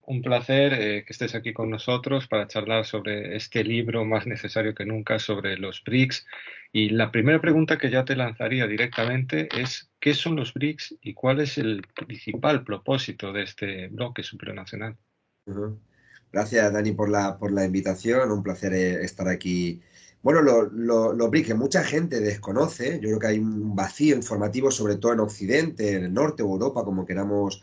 un placer que estés aquí con nosotros para charlar sobre este libro más necesario que nunca sobre los BRICS. Y la primera pregunta que ya te lanzaría directamente es, ¿qué son los BRICS y cuál es el principal propósito de este bloque supranacional? Ujú. Gracias, Dani, por la invitación. Un placer estar aquí. Bueno, los BRICS, que mucha gente desconoce. Yo creo que hay un vacío informativo, sobre todo en Occidente, en el norte o Europa, como queramos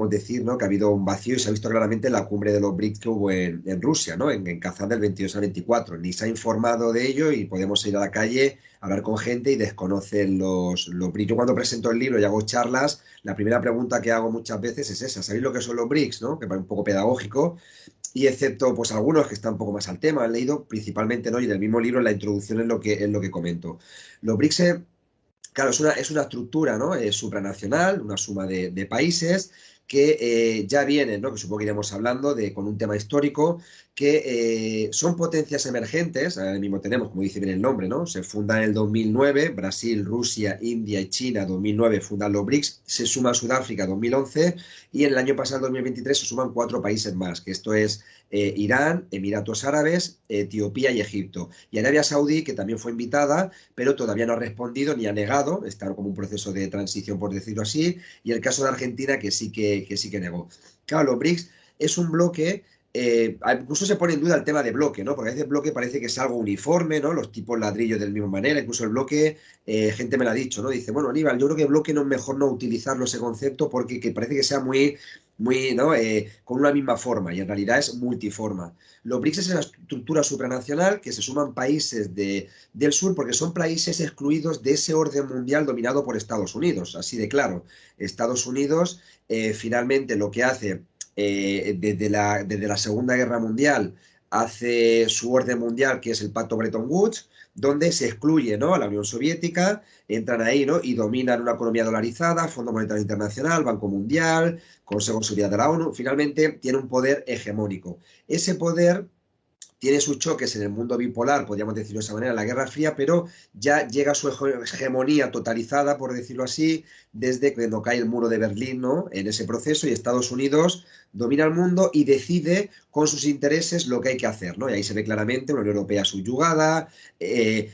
decir, ¿no? Que ha habido un vacío y se ha visto claramente en la cumbre de los BRICS que hubo en Rusia, ¿no? En Kazán del 22 al 24. Ni se ha informado de ello y podemos ir a la calle, hablar con gente y desconocen los BRICS. Yo cuando presento el libro y hago charlas, la primera pregunta que hago muchas veces es esa: ¿sabéis lo que son los BRICS, no? Que parece un poco pedagógico, y excepto pues algunos que están un poco más al tema, han leído principalmente, ¿no? Y en el mismo libro, en la introducción, es lo que comento. Los BRICS, claro, es una estructura, ¿no? Supranacional, una suma de países que ya vienen, ¿no? Que supongo que iremos hablando con un tema histórico, que son potencias emergentes. Ahora mismo tenemos, como dice bien el nombre, ¿no? Se funda en el 2009, Brasil, Rusia, India y China, 2009 fundan los BRICS, se suma Sudáfrica 2011 y en el año pasado, 2023, se suman cuatro países más, que esto es Irán, Emiratos Árabes, Etiopía y Egipto. Y Arabia Saudí, que también fue invitada, pero todavía no ha respondido ni ha negado, está como un proceso de transición, por decirlo así, y el caso de Argentina, que sí que negó. Claro, los BRICS es un bloque, incluso se pone en duda el tema de bloque, ¿no? Porque a veces bloque parece que es algo uniforme, ¿no? Los tipos ladrillos de la misma manera, incluso el bloque, gente me lo ha dicho, ¿no? Dice, bueno, Aníbal, yo creo que bloque no es mejor no utilizarlo ese concepto porque que parece que sea muy, ¿no? Con una misma forma, y en realidad es multiforma. Los BRICS es una estructura supranacional que se suman países del sur porque son países excluidos de ese orden mundial dominado por Estados Unidos, así de claro. Estados Unidos finalmente lo que hace, desde la Segunda Guerra Mundial, hace su orden mundial, que es el Pacto Bretton Woods, donde se excluye, ¿no?, a la Unión Soviética, entran ahí, ¿no?, y dominan una economía dolarizada, Fondo Monetario Internacional, Banco Mundial, Consejo de Seguridad de la ONU. Finalmente tiene un poder hegemónico. Ese poder tiene sus choques en el mundo bipolar, podríamos decirlo de esa manera, la Guerra Fría, pero ya llega a su hegemonía totalizada, por decirlo así, desde cuando cae el muro de Berlín, ¿no?, en ese proceso, y Estados Unidos domina el mundo y decide con sus intereses lo que hay que hacer, ¿no? Y ahí se ve claramente una Unión Europea subyugada,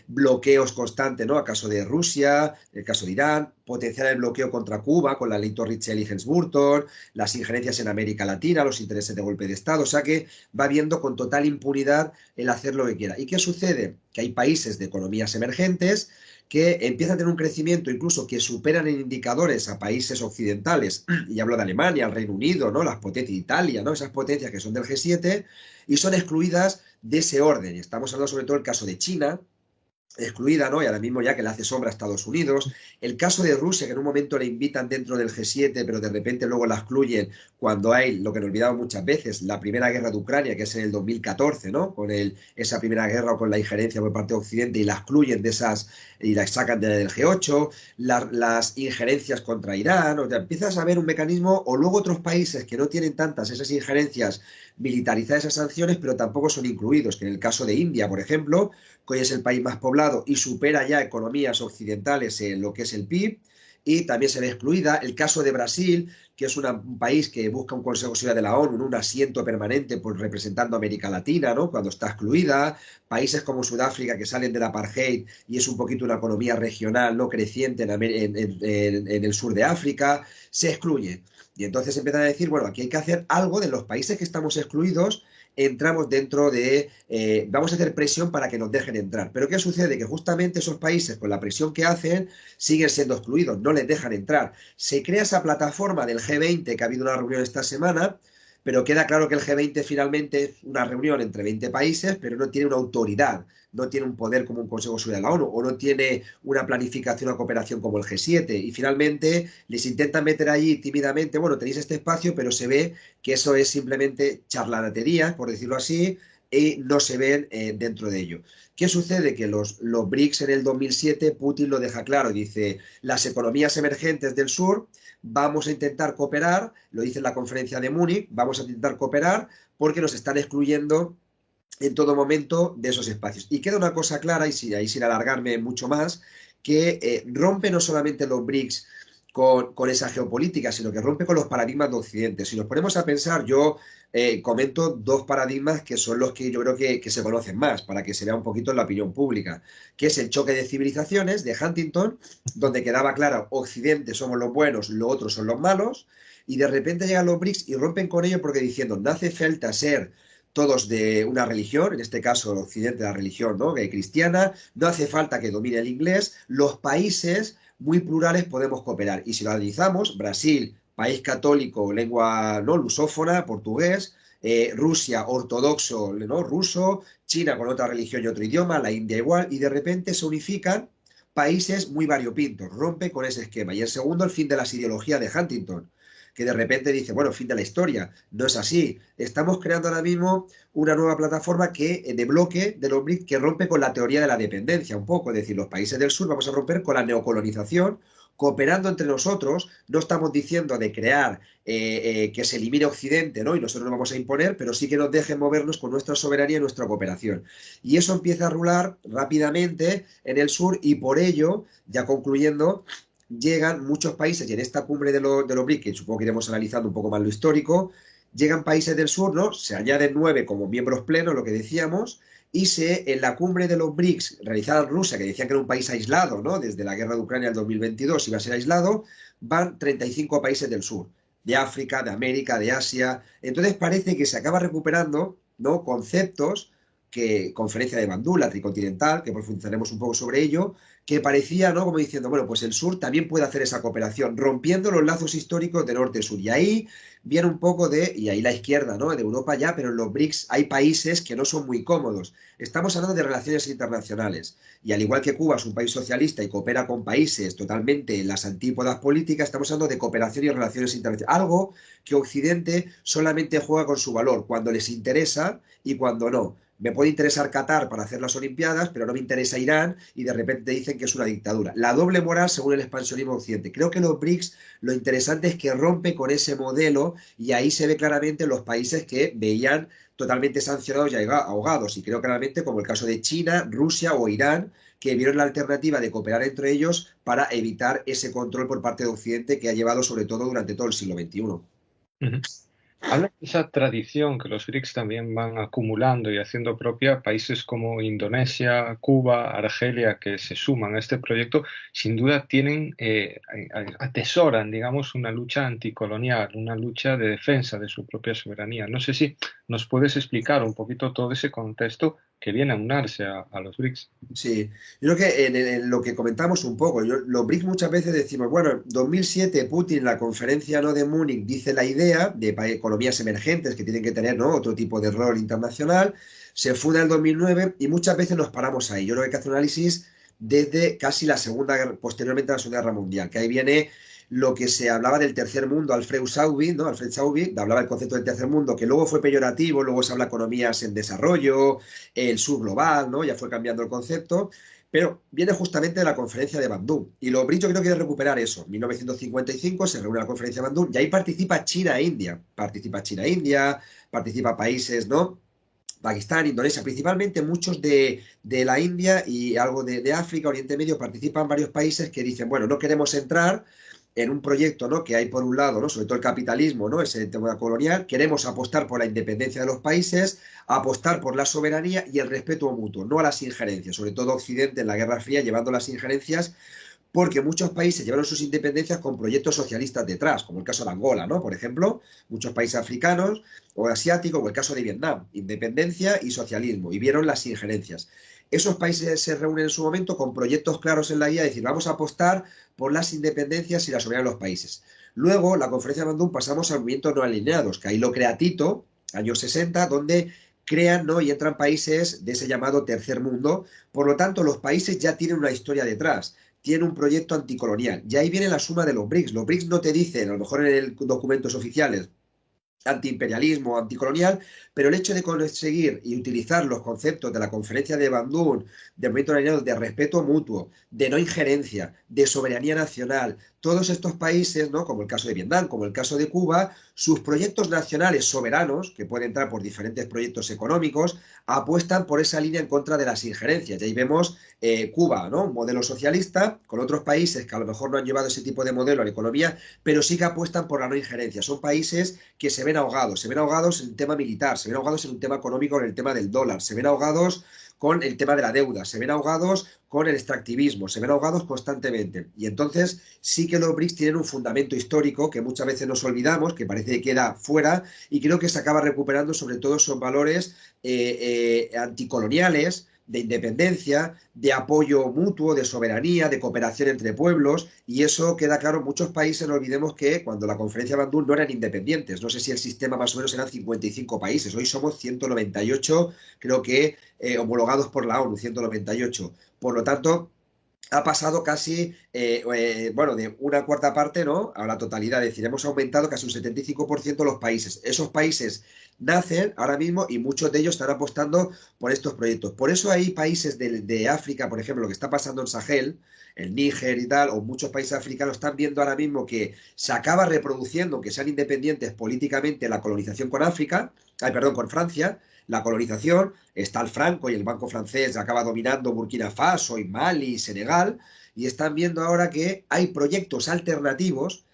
bloqueos constantes, ¿no? A caso de Rusia, el caso de Irán, potenciar el bloqueo contra Cuba con la ley Torricelli y Helms-Burton, las injerencias en América Latina, los intereses de golpe de Estado. O sea que va viendo con total impunidad el hacer lo que quiera. ¿Y qué sucede? Que hay países de economías emergentes que empiezan a tener un crecimiento incluso que superan en indicadores a países occidentales, y hablo de Alemania, el Reino Unido, ¿no?, las potencias de Italia, ¿no?, esas potencias que son del G7, y son excluidas de ese orden. Y estamos hablando sobre todo del caso de China, excluida, ¿no? Y ahora mismo ya que le hace sombra a Estados Unidos. El caso de Rusia, que en un momento le invitan dentro del G7, pero de repente luego la excluyen cuando hay, lo que nos olvidamos muchas veces, la primera guerra de Ucrania, que es en el 2014, ¿no? Con esa primera guerra o con la injerencia por parte de Occidente, y la excluyen de esas y la sacan del G8, las injerencias contra Irán. O sea, empiezas a ver un mecanismo, o luego otros países que no tienen tantas esas injerencias militarizadas, esas sanciones, pero tampoco son incluidos, que en el caso de India, por ejemplo, que hoy es el país más poblado y supera ya economías occidentales en lo que es el PIB, y también se ve excluida. El caso de Brasil, que es un país que busca un Consejo de Seguridad de la ONU, un asiento permanente, pues, representando a América Latina, ¿no?, cuando está excluida. Países como Sudáfrica, que salen del apartheid y es un poquito una economía regional no creciente en el sur de África, se excluye. Y entonces empiezan a decir, bueno, aquí hay que hacer algo. De los países que estamos excluidos, entramos dentro vamos a hacer presión para que nos dejen entrar. Pero ¿qué sucede? Que justamente esos países, con la presión que hacen, siguen siendo excluidos, no les dejan entrar. Se crea esa plataforma del G20, que ha habido una reunión esta semana, pero queda claro que el G20 finalmente es una reunión entre 20 países, pero no tiene una autoridad, no tiene un poder como un Consejo de Seguridad de la ONU, o no tiene una planificación o cooperación como el G7, y finalmente les intentan meter allí tímidamente, bueno, tenéis este espacio, pero se ve que eso es simplemente charlatanería, por decirlo así, y no se ven dentro de ello. ¿Qué sucede? Que los BRICS en el 2007, Putin lo deja claro, dice: las economías emergentes del sur vamos a intentar cooperar, lo dice en la conferencia de Múnich, vamos a intentar cooperar porque nos están excluyendo en todo momento de esos espacios. Y queda una cosa clara, y ahí sin alargarme mucho más, que rompe no solamente los BRICS con esa geopolítica, sino que rompe con los paradigmas de Occidente. Si nos ponemos a pensar, yo comento dos paradigmas que son los que yo creo que se conocen más, para que se vea un poquito en la opinión pública, que es el choque de civilizaciones de Huntington, donde quedaba claro, Occidente somos los buenos, los otros son los malos, y de repente llegan los BRICS y rompen con ello porque diciendo, no hace falta ser todos de una religión, en este caso el Occidente, la religión, ¿no?, cristiana, no hace falta que domine el inglés, los países muy plurales podemos cooperar. Y si lo analizamos, Brasil, país católico, lengua no lusófona, portugués, Rusia, ortodoxo, ¿no?, ruso, China con otra religión y otro idioma, la India igual, y de repente se unifican países muy variopintos, rompe con ese esquema. Y el segundo, el fin de las ideologías de Huntington, que de repente dice, bueno, fin de la historia. No es así. Estamos creando ahora mismo una nueva plataforma de bloque de los BRICS que rompe con la teoría de la dependencia un poco. Es decir, los países del sur vamos a romper con la neocolonización, cooperando entre nosotros. No estamos diciendo de crear que se elimine Occidente, ¿no?, y nosotros nos vamos a imponer, pero sí que nos dejen movernos con nuestra soberanía y nuestra cooperación. Y eso empieza a rular rápidamente en el sur y por ello, ya concluyendo, llegan muchos países, y en esta cumbre de los BRICS, que supongo que iremos analizando un poco más lo histórico, llegan países del sur, ¿no? Se añaden 9 como miembros plenos, lo que decíamos, y en la cumbre de los BRICS, realizada en Rusia, que decían que era un país aislado, ¿no?, desde la guerra de Ucrania del 2022 iba a ser aislado, van 35 países del sur, de África, de América, de Asia. Entonces parece que se acaba recuperando, ¿no?, conceptos que, conferencia de Bandú, la tricontinental, que profundizaremos un poco sobre ello, que parecía, ¿no?, como diciendo, bueno, pues el sur también puede hacer esa cooperación, rompiendo los lazos históricos de norte-sur. Y ahí viene un poco y ahí la izquierda, ¿no?, de Europa ya, pero en los BRICS hay países que no son muy cómodos. Estamos hablando de relaciones internacionales. Y al igual que Cuba es un país socialista y coopera con países totalmente en las antípodas políticas, estamos hablando de cooperación y relaciones internacionales. Algo que Occidente solamente juega con su valor, cuando les interesa y cuando no. Me puede interesar Qatar para hacer las Olimpiadas, pero no me interesa Irán y de repente dicen que es una dictadura. La doble moral según el expansionismo occidente. Creo que los BRICS, lo interesante es que rompe con ese modelo y ahí se ve claramente los países que veían totalmente sancionados y ahogados. Y creo claramente como el caso de China, Rusia o Irán, que vieron la alternativa de cooperar entre ellos para evitar ese control por parte de Occidente que ha llevado sobre todo durante todo el siglo XXI. Ujú. Habla de esa tradición que los BRICS también van acumulando y haciendo propia países como Indonesia, Cuba, Argelia, que se suman a este proyecto, sin duda tienen, atesoran, digamos, una lucha anticolonial, una lucha de defensa de su propia soberanía. No sé si nos puedes explicar un poquito todo ese contexto que viene a unirse a los BRICS. Sí, yo creo que en lo que comentamos un poco, los BRICS muchas veces decimos, bueno, en 2007 Putin en la conferencia, ¿no?, de Múnich dice la idea de economías emergentes que tienen que tener, ¿no?, otro tipo de rol internacional, se funda en el 2009 y muchas veces nos paramos ahí. Yo creo que hay que hacer un análisis desde casi la Segunda Guerra, posteriormente a la Segunda Guerra Mundial, que ahí viene lo que se hablaba del tercer mundo, Alfred Sauby, ¿no? Alfred Sauby hablaba del concepto del tercer mundo, que luego fue peyorativo, luego se habla de economías en desarrollo, el sur global, ¿no? Ya fue cambiando el concepto, pero viene justamente de la conferencia de Bandung. Y los BRICS yo creo que quieren recuperar eso. En 1955 se reúne la conferencia de Bandung y ahí participa China e India. Participa China e India, participa países, ¿no?, Pakistán, Indonesia, principalmente muchos de la India y algo de África, Oriente Medio, participan varios países que dicen, bueno, no queremos entrar en un proyecto, ¿no?, que hay por un lado, ¿no?, sobre todo el capitalismo, ¿no?, ese tema colonial, queremos apostar por la independencia de los países, apostar por la soberanía y el respeto mutuo, no a las injerencias, sobre todo Occidente en la Guerra Fría llevando las injerencias porque muchos países llevaron sus independencias con proyectos socialistas detrás, como el caso de Angola, ¿no?, por ejemplo, muchos países africanos o asiáticos, o el caso de Vietnam, independencia y socialismo, y vieron las injerencias. Esos países se reúnen en su momento con proyectos claros en la guía, es decir, vamos a apostar por las independencias y la soberanía de los países. Luego, la conferencia de Bandung, pasamos a movimientos no alineados, que ahí lo crea Tito, años 60, donde crean, ¿no?, y entran países de ese llamado tercer mundo. Por lo tanto, los países ya tienen una historia detrás, tiene un proyecto anticolonial. Y ahí viene la suma de los BRICS. Los BRICS no te dicen, a lo mejor en documentos oficiales, antiimperialismo, anticolonial, pero el hecho de conseguir y utilizar los conceptos de la conferencia de Bandung, de movimiento alineado, de respeto mutuo, de no injerencia, de soberanía nacional, todos estos países, ¿no? Como el caso de Vietnam, como el caso de Cuba, sus proyectos nacionales soberanos, que pueden entrar por diferentes proyectos económicos, apuestan por esa línea en contra de las injerencias. Y ahí vemos Cuba, ¿no? Un modelo socialista, con otros países que a lo mejor no han llevado ese tipo de modelo a la economía, pero sí que apuestan por la no injerencia. Son países que se ven ahogados en el tema militar, se ven ahogados en un tema económico, en el tema del dólar, se ven ahogados con el tema de la deuda, se ven ahogados con el extractivismo, se ven ahogados constantemente. Y entonces sí que los BRICS tienen un fundamento histórico que muchas veces nos olvidamos, que parece que queda fuera, y creo que se acaba recuperando sobre todo esos valores anticoloniales, de independencia, de apoyo mutuo, de soberanía, de cooperación entre pueblos, y eso queda claro en muchos países. No olvidemos que cuando la conferencia de Bandung no eran independientes, no sé si el sistema más o menos eran 55 países, hoy somos 198, creo que homologados por la ONU, 198. Por lo tanto, ha pasado casi, bueno, de una cuarta parte, ¿no? A la totalidad. Es decir, hemos aumentado casi un 75% los países. Esos países nacen ahora mismo y muchos de ellos están apostando por estos proyectos. Por eso hay países de África, por ejemplo, lo que está pasando en Sahel, el Níger y tal, o muchos países africanos están viendo ahora mismo que se acaba reproduciendo, que sean independientes políticamente, la colonización con África, ay, perdón, con Francia, la colonización, está el franco y el banco francés acaba dominando Burkina Faso y Mali y Senegal, y están viendo ahora que hay proyectos alternativos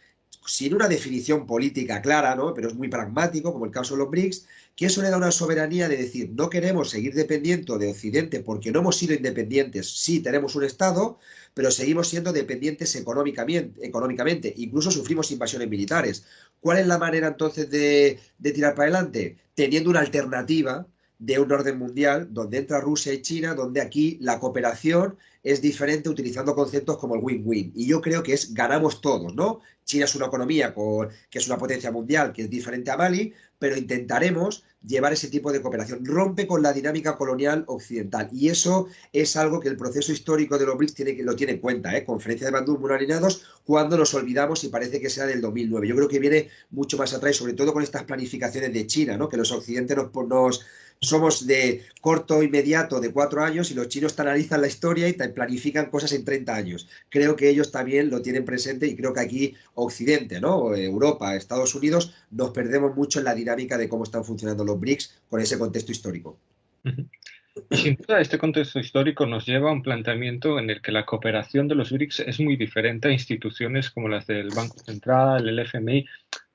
sin una definición política clara, ¿no? Pero es muy pragmático, como el caso de los BRICS, que eso le da una soberanía de decir, no queremos seguir dependiendo de Occidente porque no hemos sido independientes, sí tenemos un Estado, pero seguimos siendo dependientes económicamente, incluso sufrimos invasiones militares. ¿Cuál es la manera entonces de tirar para adelante? Teniendo una alternativa de un orden mundial donde entra Rusia y China, donde aquí la cooperación es diferente utilizando conceptos como el win-win. Y yo creo que es ganamos todos, ¿no? China es una economía que es una potencia mundial, que es diferente a Mali, pero intentaremos llevar ese tipo de cooperación. Rompe con la dinámica colonial occidental. Y eso es algo que el proceso histórico de los BRICS lo tiene en cuenta, ¿eh? Conferencia de Bandung, muy alineados, cuando nos olvidamos y parece que sea del 2009. Yo creo que viene mucho más atrás, sobre todo con estas planificaciones de China, ¿no? Que los occidentes nos somos de corto inmediato de 4 años y los chinos te analizan la historia y te planifican cosas en 30 años. Creo que ellos también lo tienen presente y creo que aquí Occidente, ¿no? Europa, Estados Unidos, nos perdemos mucho en la dinámica de cómo están funcionando los BRICS con ese contexto histórico. Ujú. Y sin duda este contexto histórico nos lleva a un planteamiento en el que la cooperación de los BRICS es muy diferente a instituciones como las del Banco Central, el FMI.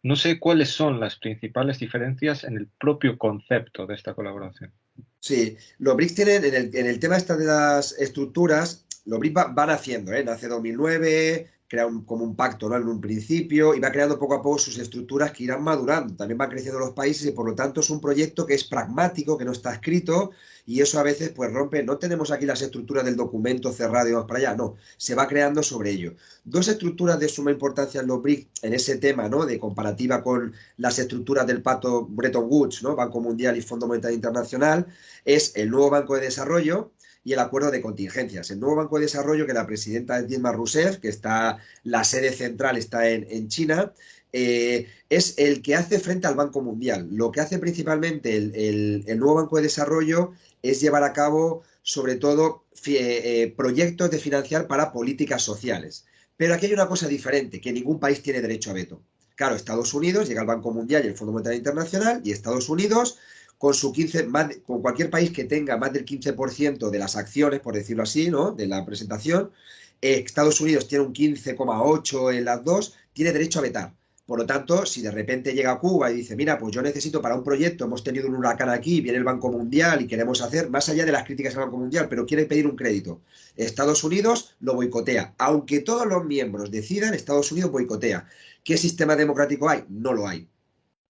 No sé cuáles son las principales diferencias en el propio concepto de esta colaboración. Sí, los BRICS tienen, en el tema esta de las estructuras, los BRICS van haciendo, ¿eh? Nace 2009, crea como un pacto, ¿no? En un principio, y va creando poco a poco sus estructuras que irán madurando. También van creciendo los países y por lo tanto es un proyecto que es pragmático, que no está escrito, y eso a veces pues rompe. No tenemos aquí las estructuras del documento cerrado y vamos para allá, no, se va creando sobre ello. Dos estructuras de suma importancia en los BRICS en ese tema, ¿no? De comparativa con las estructuras del pacto Bretton Woods, ¿no? Banco Mundial y Fondo Monetario Internacional, es el nuevo Banco de Desarrollo y el acuerdo de contingencias. El nuevo Banco de Desarrollo, que la presidenta es Dilma Rousseff, que está, la sede central está en China, es el que hace frente al Banco Mundial. Lo que hace principalmente el nuevo Banco de Desarrollo es llevar a cabo, sobre todo, proyectos de financiar para políticas sociales. Pero aquí hay una cosa diferente, que ningún país tiene derecho a veto. Claro, Estados Unidos llega al Banco Mundial y el Fondo Monetario Internacional, y Estados Unidos con su 15, con cualquier país que tenga más del 15% de las acciones, por decirlo así, ¿no? De la presentación, Estados Unidos tiene un 15,8 en las dos, tiene derecho a vetar. Por lo tanto, si de repente llega Cuba y dice, mira, pues yo necesito para un proyecto, hemos tenido un huracán aquí, viene el Banco Mundial y queremos hacer, más allá de las críticas al Banco Mundial, pero quiere pedir un crédito, Estados Unidos lo boicotea. Aunque todos los miembros decidan, Estados Unidos boicotea. ¿Qué sistema democrático hay? No lo hay.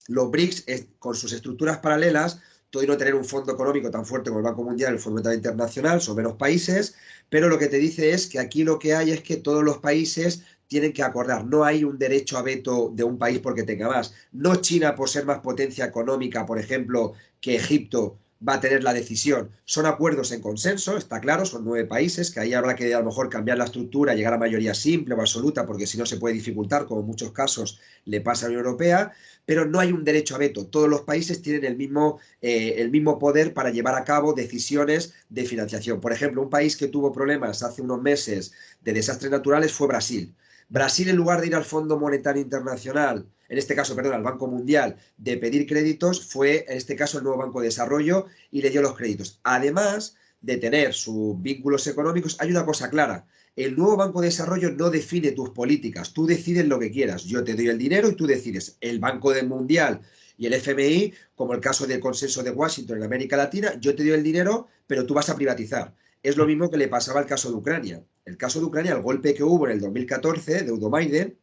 Los BRICS, con sus estructuras paralelas, todo y no tener un fondo económico tan fuerte como el Banco Mundial, el Fondo Monetario Internacional, son menos países, pero lo que te dice es que aquí lo que hay es que todos los países tienen que acordar. No hay un derecho a veto de un país porque tenga más. No China por ser más potencia económica, por ejemplo, que Egipto va a tener la decisión. Son acuerdos en consenso, está claro, son 9 países, que ahí habrá que a lo mejor cambiar la estructura, llegar a mayoría simple o absoluta, porque si no se puede dificultar, como en muchos casos le pasa a la Unión Europea, pero no hay un derecho a veto. Todos los países tienen el mismo poder para llevar a cabo decisiones de financiación. Por ejemplo, un país que tuvo problemas hace unos meses de desastres naturales fue Brasil. Brasil, en lugar de ir al Fondo Monetario Internacional, en este caso, perdón, al Banco Mundial, de pedir créditos, fue en este caso el nuevo Banco de Desarrollo y le dio los créditos. Además de tener sus vínculos económicos, hay una cosa clara. El nuevo Banco de Desarrollo no define tus políticas, tú decides lo que quieras. Yo te doy el dinero y tú decides. El Banco del Mundial y el FMI, como el caso del consenso de Washington en América Latina, yo te doy el dinero, pero tú vas a privatizar. Es lo mismo que le pasaba al caso de Ucrania. El caso de Ucrania, el golpe que hubo en el 2014 de Euromaidan,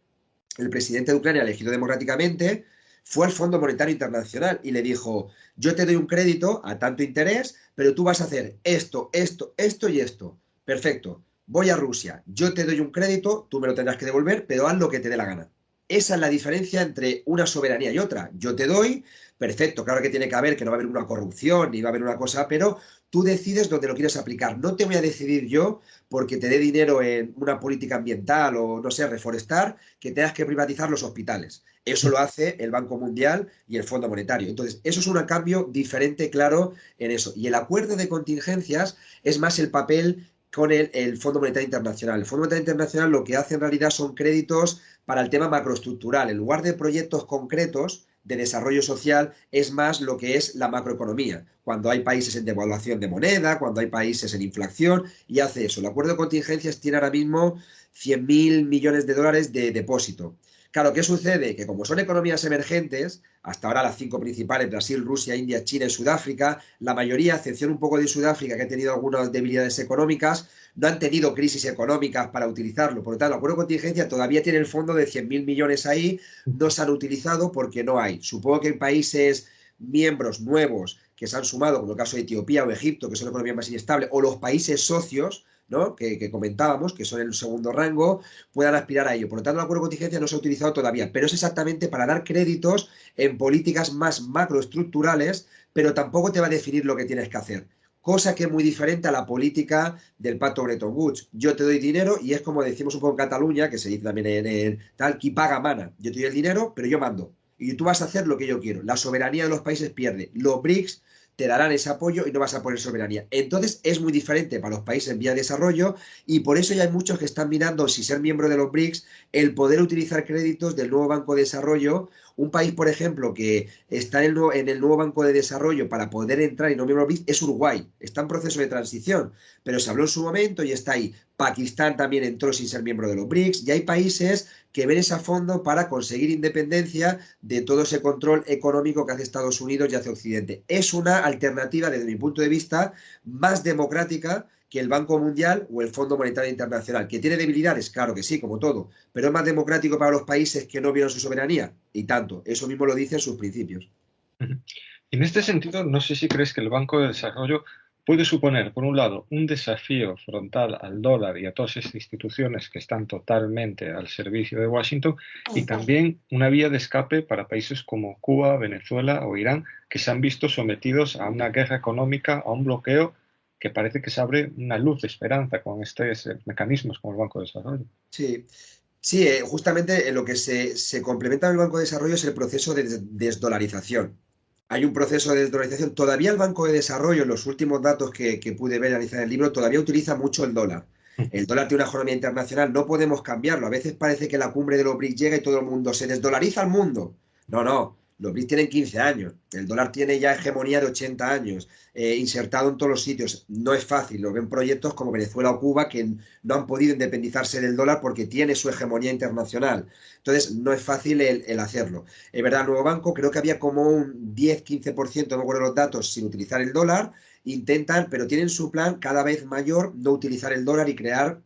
el presidente de Ucrania, elegido democráticamente, fue al Fondo Monetario Internacional y le dijo, yo te doy un crédito a tanto interés, pero tú vas a hacer esto, esto, esto y esto. Perfecto. Voy a Rusia, yo te doy un crédito, tú me lo tendrás que devolver, pero haz lo que te dé la gana. Esa es la diferencia entre una soberanía y otra. Yo te doy, perfecto, claro que tiene que haber, que no va a haber una corrupción ni va a haber una cosa, pero tú decides dónde lo quieres aplicar. No te voy a decidir yo porque te dé dinero en una política ambiental o, no sé, reforestar, que tengas que privatizar los hospitales. Eso lo hace el Banco Mundial y el Fondo Monetario. Entonces, eso es un cambio diferente, claro, en eso. Y el acuerdo de contingencias es más el papel con el Fondo Monetario Internacional. El Fondo Monetario Internacional lo que hace en realidad son créditos para el tema macroestructural. En lugar de proyectos concretos de desarrollo social, es más lo que es la macroeconomía. Cuando hay países en devaluación de moneda, cuando hay países en inflación, y hace eso. El acuerdo de contingencias tiene ahora mismo 100.000 millones de dólares de depósito. Claro, ¿qué sucede? Que como son economías emergentes, hasta ahora las 5 principales, Brasil, Rusia, India, China y Sudáfrica, la mayoría, a excepción un poco de Sudáfrica, que ha tenido algunas debilidades económicas, no han tenido crisis económicas para utilizarlo. Por lo tanto, el acuerdo de contingencia todavía tiene el fondo de 100.000 millones ahí, no se han utilizado porque no hay. Supongo que en países miembros nuevos que se han sumado, como el caso de Etiopía o Egipto, que son economías más inestables, o los países socios, ¿no? que comentábamos, que son el segundo rango, puedan aspirar a ello. Por lo tanto, el acuerdo de contingencia no se ha utilizado todavía, pero es exactamente para dar créditos en políticas más macroestructurales, pero tampoco te va a definir lo que tienes que hacer. Cosa que es muy diferente a la política del pacto Bretton Woods. Yo te doy dinero y es como decimos un poco en Cataluña, que se dice también en tal, qui paga mana. Yo te doy el dinero, pero yo mando. Y tú vas a hacer lo que yo quiero. La soberanía de los países pierde. Los BRICS te darán ese apoyo y no vas a poner soberanía. Entonces es muy diferente para los países en vía de desarrollo y por eso ya hay muchos que están mirando si ser miembro de los BRICS, el poder utilizar créditos del nuevo Banco de Desarrollo. Un país, por ejemplo, que está en el nuevo Banco de Desarrollo para poder entrar y no miembro de los BRICS es Uruguay. Está en proceso de transición, pero se habló en su momento y está ahí. Pakistán también entró sin ser miembro de los BRICS y hay países que ven ese a fondo para conseguir independencia de todo ese control económico que hace Estados Unidos y hace Occidente. Es una alternativa, desde mi punto de vista, más democrática que el Banco Mundial o el Fondo Monetario Internacional. ¿Que tiene debilidades? Claro que sí, como todo, pero es más democrático para los países que no vieron su soberanía, y tanto. Eso mismo lo dicen sus principios. En este sentido, no sé si crees que el Banco de Desarrollo puede suponer, por un lado, un desafío frontal al dólar y a todas estas instituciones que están totalmente al servicio de Washington, y también una vía de escape para países como Cuba, Venezuela o Irán, que se han visto sometidos a una guerra económica, a un bloqueo, que parece que se abre una luz de esperanza con estos mecanismos como el Banco de Desarrollo. Sí, sí, justamente en lo que se complementa en el Banco de Desarrollo es el proceso de desdolarización. Hay un proceso de desdolarización. Todavía el Banco de Desarrollo, en los últimos datos que pude ver y analizar en el libro, todavía utiliza mucho el dólar. El dólar tiene una economía internacional, no podemos cambiarlo. A veces parece que la cumbre de los BRICS llega y todo el mundo se desdolariza el mundo. No, no. Los BRICS tienen 15 años. El dólar tiene ya hegemonía de 80 años, insertado en todos los sitios. No es fácil. Lo ven proyectos como Venezuela o Cuba que no han podido independizarse del dólar porque tiene su hegemonía internacional. Entonces, no es fácil el hacerlo. Es verdad, el nuevo banco creo que había como un 10-15%, no me acuerdo los datos, sin utilizar el dólar. Intentan, pero tienen su plan cada vez mayor, no utilizar el dólar y crear,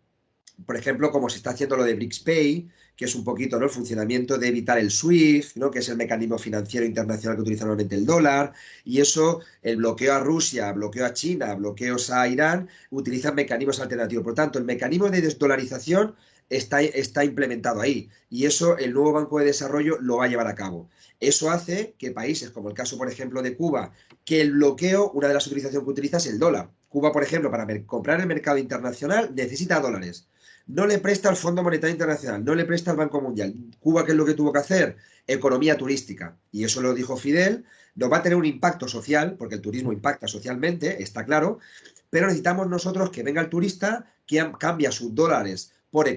por ejemplo, como se está haciendo lo de BRICS-Pay, que es un poquito, ¿no?, el funcionamiento de evitar el SWIFT, ¿no?, que es el mecanismo financiero internacional que utiliza normalmente el dólar, y eso, el bloqueo a Rusia, bloqueo a China, bloqueos a Irán, utilizan mecanismos alternativos. Por lo tanto, el mecanismo de desdolarización está implementado ahí, y eso el nuevo Banco de Desarrollo lo va a llevar a cabo. Eso hace que países, como el caso, por ejemplo, de Cuba, que el bloqueo, una de las utilizaciones que utiliza es el dólar. Cuba, por ejemplo, para comprar en el mercado internacional necesita dólares. No le presta al Fondo Monetario Internacional, no le presta al Banco Mundial. Cuba, ¿qué es lo que tuvo que hacer? Economía turística. Y eso lo dijo Fidel. Nos va a tener un impacto social, porque el turismo impacta socialmente, está claro, pero necesitamos nosotros que venga el turista, que cambia sus dólares por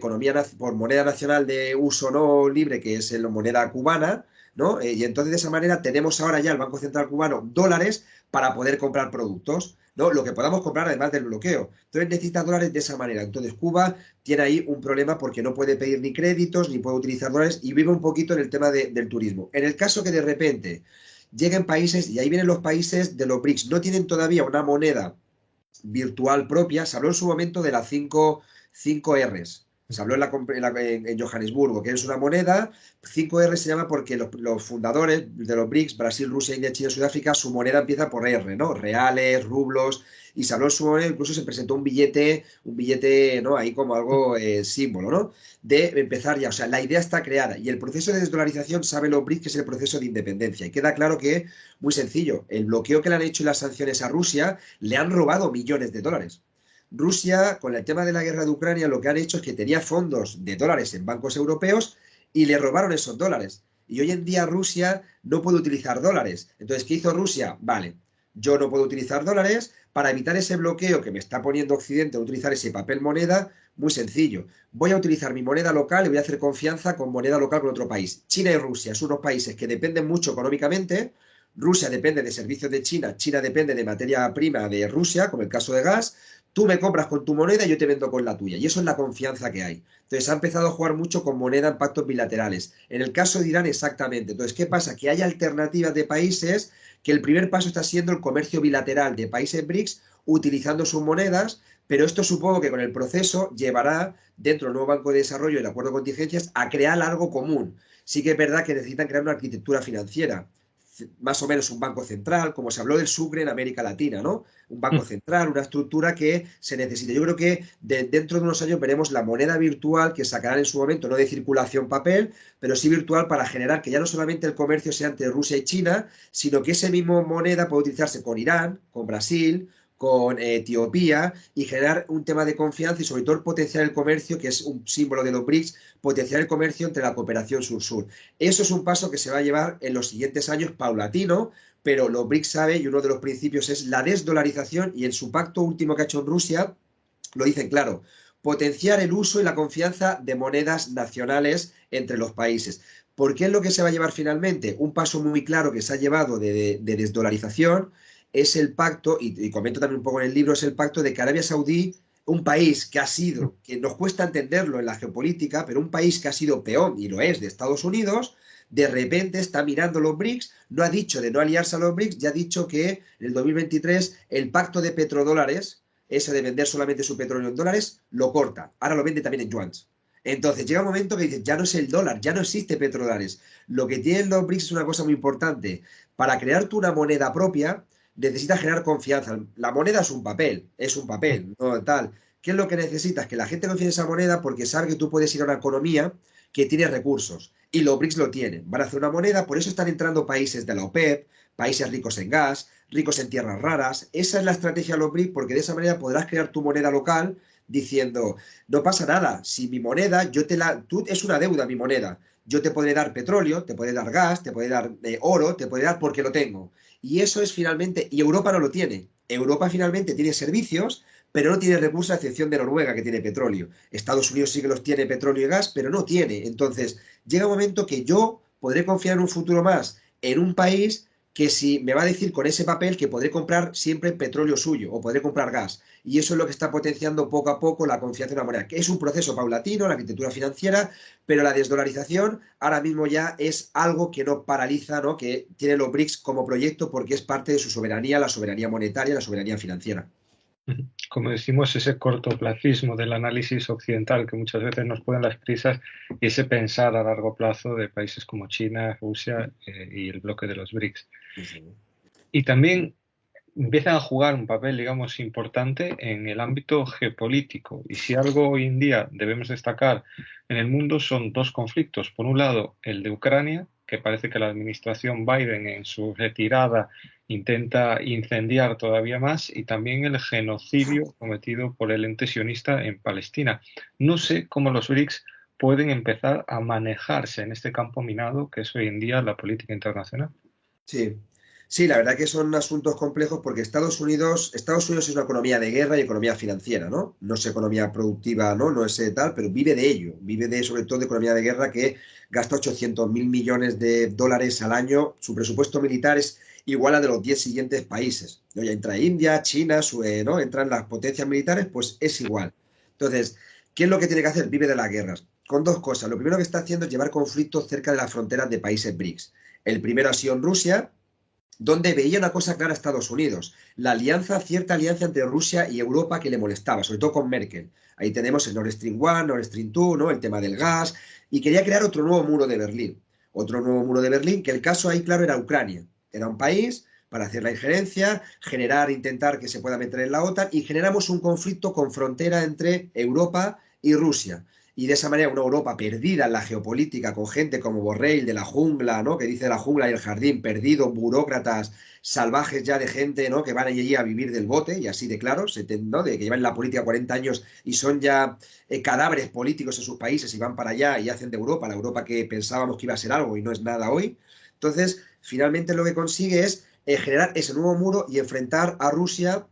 por moneda nacional de uso no libre, que es la moneda cubana, ¿no? Y entonces de esa manera tenemos ahora ya el Banco Central cubano dólares para poder comprar productos, ¿no? Lo que podamos comprar además del bloqueo. Entonces necesita dólares de esa manera. Entonces Cuba tiene ahí un problema porque no puede pedir ni créditos, ni puede utilizar dólares y vive un poquito en el tema del turismo. En el caso que de repente lleguen países, y ahí vienen los países de los BRICS, no tienen todavía una moneda virtual propia. Se habló en su momento de las 5 Rs. Se habló en Johannesburgo, que es una moneda. 5 R se llama porque los fundadores de los BRICS, Brasil, Rusia, India, China, Sudáfrica, su moneda empieza por R, ¿no? Reales, rublos, y se habló en su momento, incluso se presentó un billete, ¿no? Ahí como algo símbolo, ¿no? De empezar ya. O sea, la idea está creada y el proceso de desdolarización, sabe los BRICS, que es el proceso de independencia. Y queda claro que, muy sencillo, el bloqueo que le han hecho y las sanciones a Rusia le han robado millones de dólares. Rusia, con el tema de la guerra de Ucrania, lo que han hecho es que tenía fondos de dólares en bancos europeos y le robaron esos dólares. Y hoy en día Rusia no puede utilizar dólares. Entonces, ¿qué hizo Rusia? Vale, yo no puedo utilizar dólares para evitar ese bloqueo que me está poniendo Occidente a utilizar ese papel moneda. Muy sencillo. Voy a utilizar mi moneda local y voy a hacer confianza con moneda local con otro país. China y Rusia son unos países que dependen mucho económicamente. Rusia depende de servicios de China, China depende de materia prima de Rusia, como el caso de gas. Tú me compras con tu moneda y yo te vendo con la tuya. Y eso es la confianza que hay. Entonces ha empezado a jugar mucho con moneda en pactos bilaterales. En el caso de Irán, exactamente. Entonces, ¿qué pasa? Que hay alternativas de países, que el primer paso está siendo el comercio bilateral de países BRICS utilizando sus monedas, pero esto supongo que con el proceso llevará dentro del nuevo Banco de Desarrollo y el acuerdo de contingencias a crear algo común. Sí que es verdad que necesitan crear una arquitectura financiera, más o menos un banco central, como se habló del Sucre en América Latina, ¿no? Un banco central, una estructura que se necesite. Yo creo que dentro de unos años veremos la moneda virtual que sacarán en su momento, no de circulación papel, pero sí virtual, para generar que ya no solamente el comercio sea entre Rusia y China, sino que esa misma moneda puede utilizarse con Irán, con Brasil, con Etiopía, y generar un tema de confianza y sobre todo potenciar el comercio, que es un símbolo de los BRICS, potenciar el comercio entre la cooperación sur-sur. Eso es un paso que se va a llevar en los siguientes años paulatino, pero los BRICS sabe, y uno de los principios es la desdolarización, y en su pacto último que ha hecho en Rusia lo dicen claro: potenciar el uso y la confianza de monedas nacionales entre los países. ¿Por qué es lo que se va a llevar finalmente? Un paso muy claro que se ha llevado de desdolarización es el pacto, y comento también un poco en el libro, es el pacto de que Arabia Saudí, un país que ha sido, que nos cuesta entenderlo en la geopolítica, pero un país que ha sido peón, y lo es, de Estados Unidos, de repente está mirando los BRICS, no ha dicho de no aliarse a los BRICS, ya ha dicho que en el 2023 el pacto de petrodólares, ese de vender solamente su petróleo en dólares, lo corta. Ahora lo vende también en yuans. Entonces llega un momento que dices, ya no es el dólar, ya no existe petrodólares. Lo que tienen los BRICS es una cosa muy importante. Para crear tú una moneda propia, necesitas generar confianza. La moneda es un papel, no tal. ¿Qué es lo que necesitas? Que la gente confíe en esa moneda porque sabe que tú puedes ir a una economía que tiene recursos. Y los BRICS lo tienen. Van a hacer una moneda, por eso están entrando países de la OPEP, países ricos en gas, ricos en tierras raras. Esa es la estrategia de los BRICS, porque de esa manera podrás crear tu moneda local diciendo, no pasa nada, si mi moneda, tú es una deuda mi moneda. Yo te podré dar petróleo, te podré dar gas, te podré dar oro, te podré dar porque lo tengo. Y eso es finalmente, y Europa no lo tiene. Europa finalmente tiene servicios, pero no tiene recursos, a excepción de Noruega, que tiene petróleo. Estados Unidos sí que los tiene, petróleo y gas, pero no tiene. Entonces, llega un momento que yo podré confiar en un futuro más en un país que si me va a decir con ese papel que podré comprar siempre petróleo suyo o podré comprar gas. Y eso es lo que está potenciando poco a poco la confianza en la moneda, que es un proceso paulatino, la arquitectura financiera, pero la desdolarización ahora mismo ya es algo que no paraliza, ¿no? Que tiene los BRICS como proyecto porque es parte de su soberanía, la soberanía monetaria, la soberanía financiera. Como decimos, ese cortoplacismo del análisis occidental que muchas veces nos ponen las prisas, y ese pensar a largo plazo de países como China, Rusia y el bloque de los BRICS. Y también empiezan a jugar un papel, digamos, importante en el ámbito geopolítico. Y si algo hoy en día debemos destacar en el mundo son dos conflictos. Por un lado, el de Ucrania, que parece que la administración Biden en su retirada intenta incendiar todavía más, y también el genocidio cometido por el ente sionista en Palestina. No sé cómo los BRICS pueden empezar a manejarse en este campo minado que es hoy en día la política internacional. Sí. Sí, la verdad que son asuntos complejos porque Estados Unidos es una economía de guerra y economía financiera, ¿no? No es economía productiva, ¿no? No es tal, pero vive de ello, vive de sobre todo de economía de guerra que gasta 800.000 millones de dólares al año. Su presupuesto militar es igual a de los 10 siguientes países, ¿no? Ya entra India, China, ¿no? Entran las potencias militares, pues es igual. Entonces, ¿qué es lo que tiene que hacer? Vive de las guerras. Con dos cosas. Lo primero que está haciendo es llevar conflictos cerca de las fronteras de países BRICS. El primero ha sido en Rusia, donde veía una cosa clara a Estados Unidos, la alianza, cierta alianza entre Rusia y Europa que le molestaba, sobre todo con Merkel. Ahí tenemos el Nord Stream 1, Nord Stream 2, ¿no? El tema del gas, y quería crear otro nuevo muro de Berlín. Otro nuevo muro de Berlín, que el caso ahí, claro, era Ucrania. Era un país para hacer la injerencia, generar, intentar que se pueda meter en la OTAN, y generamos un conflicto con frontera entre Europa y Rusia. Y de esa manera una Europa perdida en la geopolítica, con gente como Borrell de la jungla, ¿no? Que dice la jungla y el jardín, perdido, burócratas salvajes ya de gente, ¿no? Que van allí a vivir del bote, y así de claro, ¿no? De que llevan en la política 40 años y son ya cadáveres políticos en sus países y van para allá y hacen de Europa, la Europa que pensábamos que iba a ser algo y no es nada hoy. Entonces, finalmente lo que consigue es generar ese nuevo muro y enfrentar a Rusia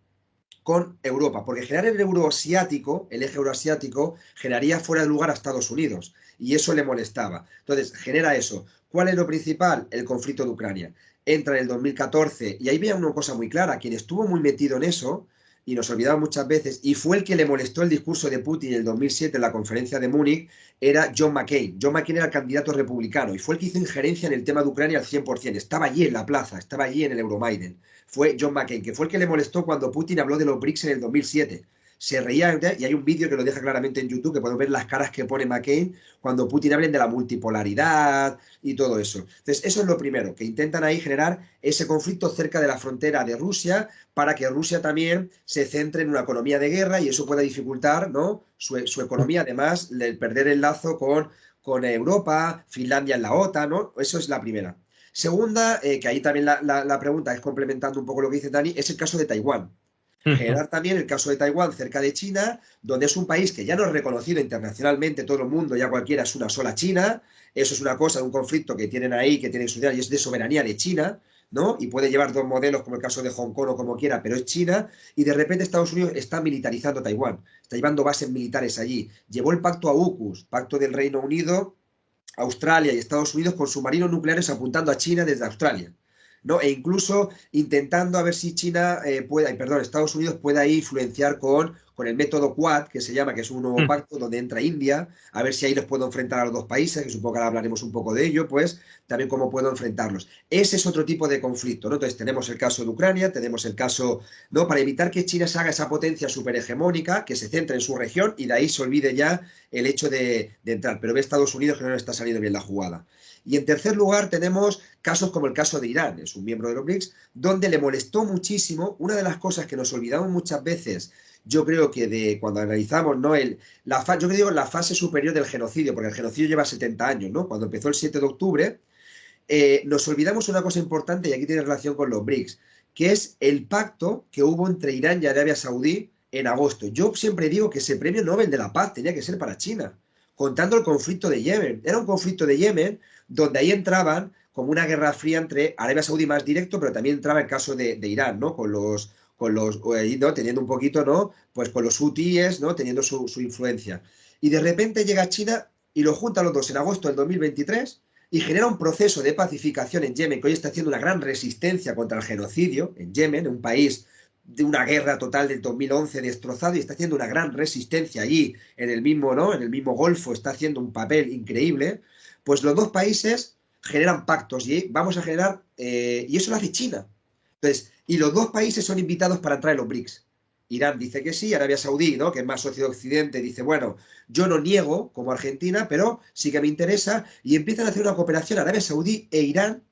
con Europa, porque generar el euroasiático, el eje euroasiático, generaría fuera de lugar a Estados Unidos, y eso le molestaba. Entonces, genera eso. ¿Cuál es lo principal? El conflicto de Ucrania. Entra en el 2014, y ahí veía una cosa muy clara, quien estuvo muy metido en eso, y nos olvidaba muchas veces, y fue el que le molestó el discurso de Putin en el 2007 en la conferencia de Múnich, era John McCain. John McCain era el candidato republicano, y fue el que hizo injerencia en el tema de Ucrania al 100%. Estaba allí en la plaza, estaba allí en el Euromaidan. Fue John McCain, que fue el que le molestó cuando Putin habló de los BRICS en el 2007. Se reía, y hay un vídeo que lo deja claramente en YouTube, que podemos ver las caras que pone McCain cuando Putin habla de la multipolaridad y todo eso. Entonces, eso es lo primero, que intentan ahí generar ese conflicto cerca de la frontera de Rusia para que Rusia también se centre en una economía de guerra y eso pueda dificultar, ¿no? Su economía, además, de perder el lazo con Europa, Finlandia en la OTAN, ¿no? Eso es la primera. Segunda, que ahí también la pregunta es complementando un poco lo que dice Dani, es el caso de Taiwán. Generar también el caso de Taiwán cerca de China, donde es un país que ya no es reconocido internacionalmente, todo el mundo, ya cualquiera es una sola China, eso es una cosa de un conflicto que tienen ahí, que tienen estudiar y es de soberanía de China, ¿no? Y puede llevar dos modelos, como el caso de Hong Kong o como quiera, pero es China, y de repente Estados Unidos está militarizando Taiwán, está llevando bases militares allí. Llevó el pacto AUKUS, pacto del Reino Unido, Australia y Estados Unidos con submarinos nucleares apuntando a China desde Australia, ¿no? E incluso intentando a ver si China perdón, Estados Unidos pueda influenciar con el método Quad, que se llama, que es un nuevo pacto donde entra India, a ver si ahí los puedo enfrentar a los dos países, que supongo que ahora hablaremos un poco de ello, pues también cómo puedo enfrentarlos. Ese es otro tipo de conflicto, ¿no? Entonces tenemos el caso de Ucrania, tenemos el caso, ¿no? Para evitar que China se haga esa potencia superhegemónica, que se centre en su región y de ahí se olvide ya el hecho de entrar. Pero ve Estados Unidos que no le está saliendo bien la jugada. Y en tercer lugar tenemos casos como el caso de Irán, es un miembro de los BRICS, donde le molestó muchísimo una de las cosas que nos olvidamos muchas veces, yo creo que de cuando analizamos, ¿no? Yo creo la fase superior del genocidio, porque el genocidio lleva 70 años, ¿no? Cuando empezó el 7 de octubre, nos olvidamos una cosa importante y aquí tiene relación con los BRICS, que es el pacto que hubo entre Irán y Arabia Saudí en agosto. Yo siempre digo que ese premio Nobel de la Paz tenía que ser para China, contando el conflicto de Yemen. Era un conflicto de Yemen donde ahí entraban como una guerra fría entre Arabia Saudí más directo, pero también entraba el caso de Irán, ¿no? ¿no? Teniendo un poquito, ¿no? Pues con los hutíes, ¿no? Teniendo su influencia. Y de repente llega China y lo junta los dos en agosto del 2023 y genera un proceso de pacificación en Yemen, que hoy está haciendo una gran resistencia contra el genocidio en Yemen, un país de una guerra total del 2011 destrozado y está haciendo una gran resistencia allí en el mismo, ¿no? En el mismo Golfo está haciendo un papel increíble, pues los dos países generan pactos y vamos a generar, y eso lo hace China. Entonces, y los dos países son invitados para entrar en los BRICS. Irán dice que sí, Arabia Saudí, ¿no? Que es más socio de Occidente, dice, bueno, yo no niego como Argentina, pero sí que me interesa, y empiezan a hacer una cooperación Arabia Saudí e Irán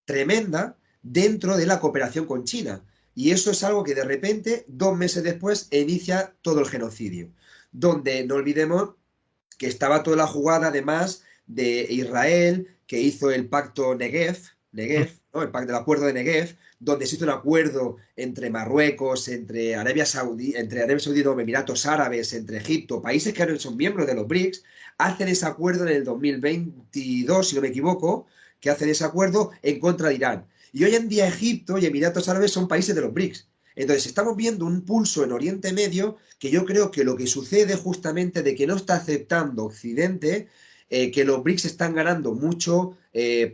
tremenda dentro de la cooperación con China. Y eso es algo que de repente, 2 meses después, inicia todo el genocidio. Donde no olvidemos que estaba toda la jugada, además, de Israel, que hizo el pacto Negev, ¿no? El acuerdo de Negev, donde se hizo un acuerdo entre Marruecos, entre Arabia Saudí, no, Emiratos Árabes, entre Egipto, países que ahora son miembros de los BRICS, hacen ese acuerdo en el 2022, si no me equivoco, que hacen ese acuerdo en contra de Irán. Y hoy en día Egipto y Emiratos Árabes son países de los BRICS. Entonces estamos viendo un pulso en Oriente Medio que yo creo que lo que sucede justamente de que no está aceptando Occidente, que los BRICS están ganando mucho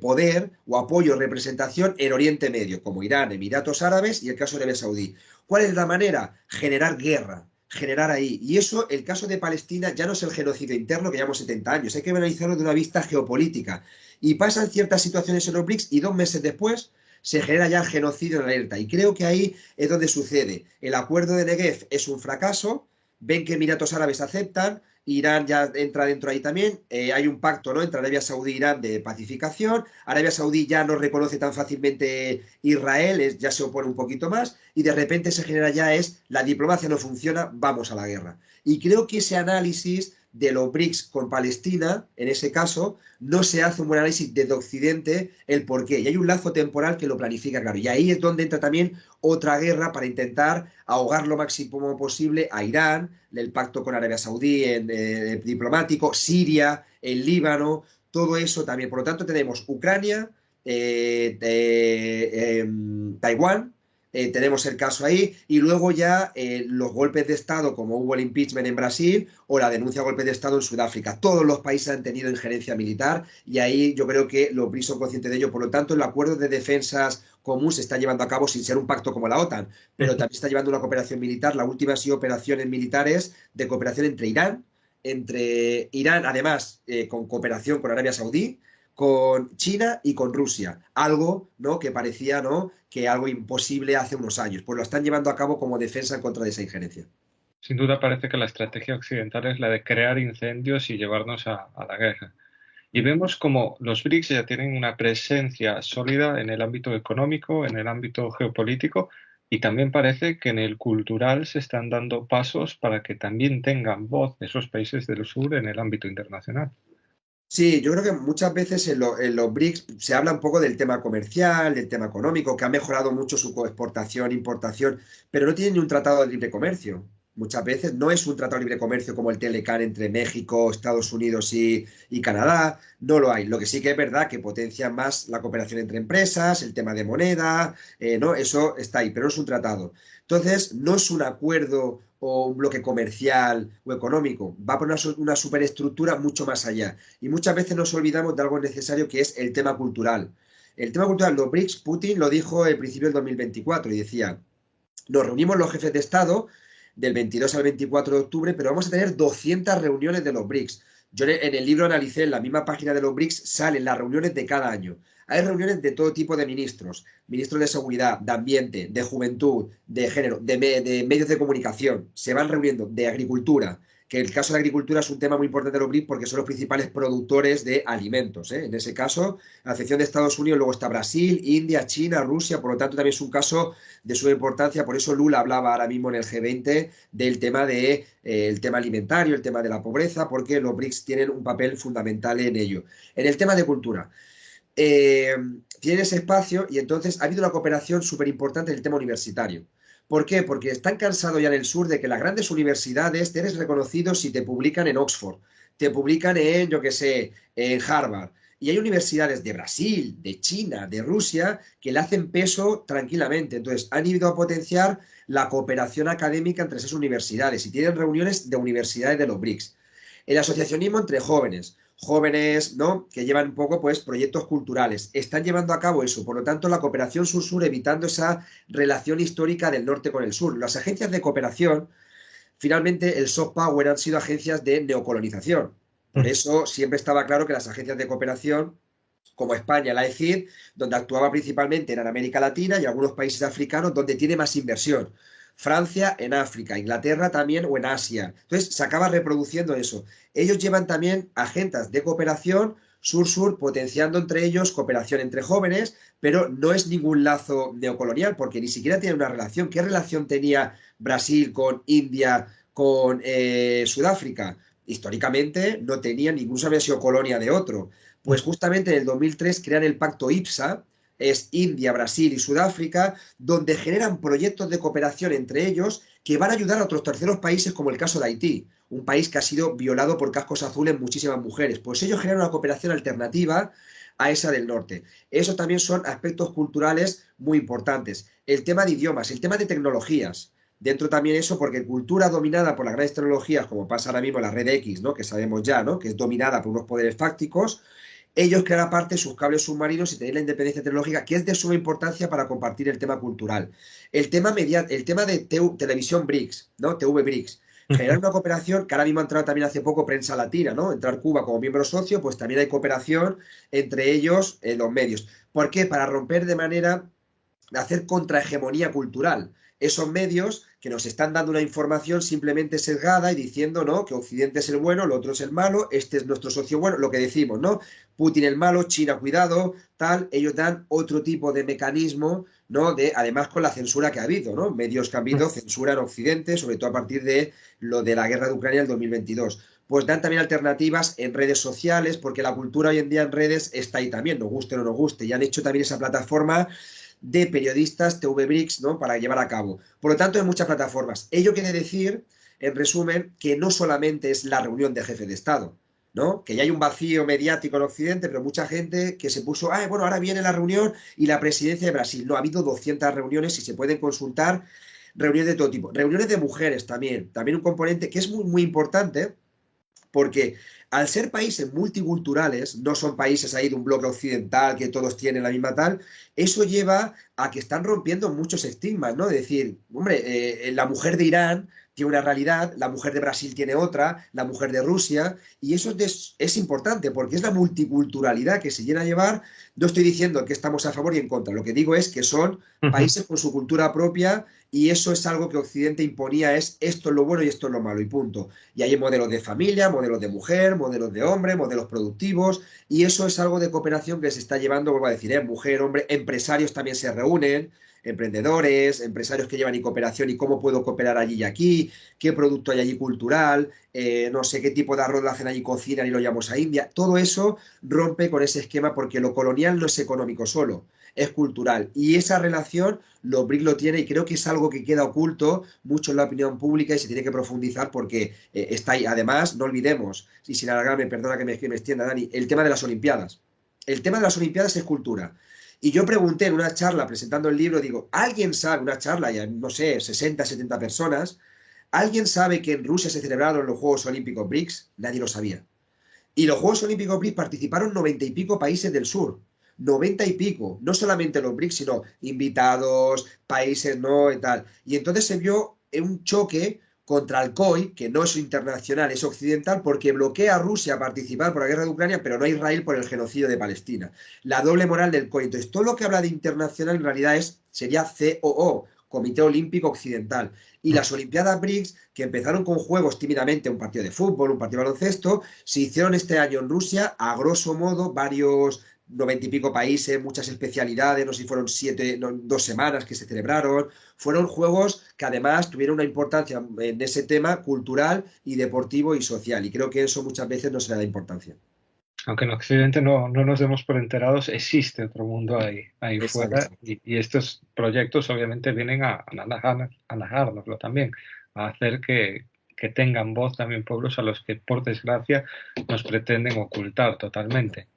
poder o apoyo o representación en Oriente Medio, como Irán, Emiratos Árabes y el caso de Arabia Saudí. ¿Cuál es la manera? Generar guerra, generar ahí. Y eso, el caso de Palestina, ya no es el genocidio interno que llevamos 70 años, hay que analizarlo de una vista geopolítica. Y pasan ciertas situaciones en los BRICS y 2 meses después se genera ya el genocidio en alerta. Y creo que ahí es donde sucede. El acuerdo de Negev es un fracaso, ven que Emiratos Árabes aceptan, Irán ya entra dentro ahí también, hay un pacto, ¿no?, entre Arabia Saudí e Irán de pacificación, Arabia Saudí ya no reconoce tan fácilmente Israel, ya se opone un poquito más, y de repente se genera ya la diplomacia no funciona, vamos a la guerra. Y creo que ese análisis de los BRICS con Palestina, en ese caso, no se hace un buen análisis desde Occidente el por qué. Y hay un lazo temporal que lo planifica, claro. Y ahí es donde entra también otra guerra para intentar ahogar lo máximo posible a Irán, el pacto con Arabia Saudí diplomático, Siria, el Líbano, todo eso también. Por lo tanto, tenemos Ucrania, Taiwán, tenemos el caso ahí, y luego ya los golpes de Estado, como hubo el impeachment en Brasil o la denuncia de golpes de Estado en Sudáfrica. Todos los países han tenido injerencia militar y ahí yo creo que los BRICS son conscientes de ello. Por lo tanto, el acuerdo de defensas común se está llevando a cabo sin ser un pacto como la OTAN, pero también está llevando una cooperación militar. La última ha sido operaciones militares de cooperación entre Irán además con cooperación con Arabia Saudí, con China y con Rusia, algo, ¿no?, que parecía, ¿no?, que algo imposible hace unos años, pues lo están llevando a cabo como defensa en contra de esa injerencia. Sin duda parece que la estrategia occidental es la de crear incendios y llevarnos a la guerra. Y vemos como los BRICS ya tienen una presencia sólida en el ámbito económico, en el ámbito geopolítico, y también parece que en el cultural se están dando pasos para que también tengan voz esos países del sur en el ámbito internacional. Sí, yo creo que muchas veces en los BRICS se habla un poco del tema comercial, del tema económico, que ha mejorado mucho su exportación, importación, pero no tienen ni un tratado de libre comercio. Muchas veces no es un tratado de libre comercio como el TLCAN entre México, Estados Unidos y Canadá, no lo hay. Lo que sí que es verdad que potencia más la cooperación entre empresas, el tema de moneda, ¿no? Eso está ahí, pero no es un tratado. Entonces, no es un acuerdo o un bloque comercial o económico, va por una superestructura mucho más allá. Y muchas veces nos olvidamos de algo necesario que es el tema cultural. El tema cultural, los BRICS, Putin lo dijo al principio del 2024 y decía, nos reunimos los jefes de Estado del 22 al 24 de octubre, pero vamos a tener 200 reuniones de los BRICS. Yo en el libro analicé, en la misma página de los BRICS salen las reuniones de cada año. Hay reuniones de todo tipo de ministros, ministros de seguridad, de ambiente, de juventud, de género, de medios de comunicación. Se van reuniendo de agricultura, que el caso de la agricultura es un tema muy importante de los BRICS porque son los principales productores de alimentos. En ese caso, a la excepción de Estados Unidos, luego está Brasil, India, China, Rusia, por lo tanto también es un caso de su importancia. Por eso Lula hablaba ahora mismo en el G20 del tema el tema alimentario, el tema de la pobreza, porque los BRICS tienen un papel fundamental en ello. En el tema de cultura, eh, tienen ese espacio y entonces ha habido una cooperación súper importante en el tema universitario. ¿Por qué? Porque están cansados ya en el sur de que las grandes universidades te eres reconocido si te publican en Oxford, te publican en, yo qué sé, en Harvard. Y hay universidades de Brasil, de China, de Rusia, que le hacen peso tranquilamente. Entonces, han ido a potenciar la cooperación académica entre esas universidades y tienen reuniones de universidades de los BRICS. El asociacionismo entre jóvenes, ¿no?, que llevan un poco, pues, proyectos culturales, están llevando a cabo eso. Por lo tanto, la cooperación sur-sur evitando esa relación histórica del norte con el sur. Las agencias de cooperación, finalmente, el soft power han sido agencias de neocolonización. Por eso siempre estaba claro que las agencias de cooperación, como España, la ECID, donde actuaba principalmente era en América Latina y algunos países africanos donde tiene más inversión. Francia en África, Inglaterra también o en Asia. Entonces se acaba reproduciendo eso. Ellos llevan también agendas de cooperación sur-sur, potenciando entre ellos cooperación entre jóvenes, pero no es ningún lazo neocolonial porque ni siquiera tiene una relación. ¿Qué relación tenía Brasil con India, con Sudáfrica? Históricamente no tenía, ningún había sido colonia de otro. Pues justamente en el 2003 crean el pacto IPSA, es India, Brasil y Sudáfrica, donde generan proyectos de cooperación entre ellos que van a ayudar a otros terceros países, como el caso de Haití, un país que ha sido violado por cascos azules muchísimas mujeres. Pues ellos generan una cooperación alternativa a esa del norte. Esos también son aspectos culturales muy importantes. El tema de idiomas, el tema de tecnologías. Dentro también eso, porque cultura dominada por las grandes tecnologías, como pasa ahora mismo en la red X, ¿no? Que sabemos ya, ¿no? Que es dominada por unos poderes fácticos, ellos crean aparte sus cables submarinos y tener la independencia tecnológica, que es de suma importancia para compartir el tema cultural. El tema de televisión BRICS, ¿no? TV BRICS. Generar una cooperación, que ahora mismo ha entrado también hace poco prensa latina, ¿no? Entrar Cuba como miembro socio, pues también hay cooperación entre ellos en los medios. ¿Por qué? Para romper de manera de hacer contrahegemonía cultural. Esos medios que nos están dando una información simplemente sesgada y diciendo, ¿no? Que Occidente es el bueno, lo otro es el malo, este es nuestro socio bueno, lo que decimos, ¿no? Putin el malo, China cuidado, tal, ellos dan otro tipo de mecanismo, ¿no? De, además con la censura que ha habido, ¿no? Medios que ha habido censura en Occidente, sobre todo a partir de lo de la guerra de Ucrania del 2022. Pues dan también alternativas en redes sociales, porque la cultura hoy en día en redes está ahí también, nos guste o no nos guste, y han hecho también esa plataforma de periodistas TVBRICS, ¿no? Para llevar a cabo. Por lo tanto, hay muchas plataformas. Ello quiere decir, en resumen, que no solamente es la reunión de jefe de Estado, ¿no? Que ya hay un vacío mediático en Occidente, pero mucha gente que se puso, ah, bueno, ahora viene la reunión y la presidencia de Brasil. No, ha habido 200 reuniones y se pueden consultar reuniones de todo tipo. Reuniones de mujeres también. También un componente que es muy, muy importante, porque al ser países multiculturales, no son países ahí de un bloque occidental que todos tienen la misma tal, eso lleva a que están rompiendo muchos estigmas, ¿no? De decir, hombre, la mujer de Irán tiene una realidad, la mujer de Brasil tiene otra, la mujer de Rusia, y eso es importante porque es la multiculturalidad que se llena a llevar. No estoy diciendo que estamos a favor y en contra, lo que digo es que son países con su cultura propia y eso es algo que Occidente imponía, es esto es lo bueno y esto es lo malo y punto. Y hay modelos de familia, modelos de mujer, modelos de hombre, modelos productivos, y eso es algo de cooperación que se está llevando, vuelvo a decir, mujer, hombre, empresarios también se reúnen, emprendedores, empresarios que llevan y cooperación y cómo puedo cooperar allí y aquí, qué producto hay allí cultural, no sé qué tipo de arroz lo hacen allí, cocinan y lo llevamos a India. Todo eso rompe con ese esquema porque lo colonial no es económico solo, es cultural. Y esa relación los BRICS lo tiene y creo que es algo que queda oculto mucho en la opinión pública y se tiene que profundizar porque está ahí. Además, no olvidemos, y sin alargarme, perdona que me extienda, Dani, el tema de las Olimpiadas. El tema de las Olimpiadas es cultura. Y yo pregunté en una charla presentando el libro, digo, ¿alguien sabe, una charla, ya no sé, 60, 70 personas, ¿alguien sabe que en Rusia se celebraron los Juegos Olímpicos BRICS? Nadie lo sabía. Y los Juegos Olímpicos BRICS participaron 90 y pico países del sur. 90 y pico, no solamente los BRICS, sino invitados, países, ¿no? Y tal. Y entonces se vio un choque contra el COI, que no es internacional, es occidental, porque bloquea a Rusia a participar por la guerra de Ucrania, pero no a Israel por el genocidio de Palestina. La doble moral del COI. Entonces, todo lo que habla de internacional en realidad sería COO, Comité Olímpico Occidental. Y las Olimpiadas BRICS, que empezaron con juegos tímidamente, un partido de fútbol, un partido de baloncesto, se hicieron este año en Rusia, a grosso modo, varios 90 y pico países, muchas especialidades, no sé si fueron 7, no, 2 semanas que se celebraron. Fueron juegos que además tuvieron una importancia en ese tema cultural y deportivo y social. Y creo que eso muchas veces no se le da importancia. Aunque en Occidente no nos demos por enterados, existe otro mundo ahí fuera Exacto. y estos proyectos obviamente vienen a narrárnoslo también, a hacer que tengan voz también pueblos a los que por desgracia nos pretenden ocultar totalmente.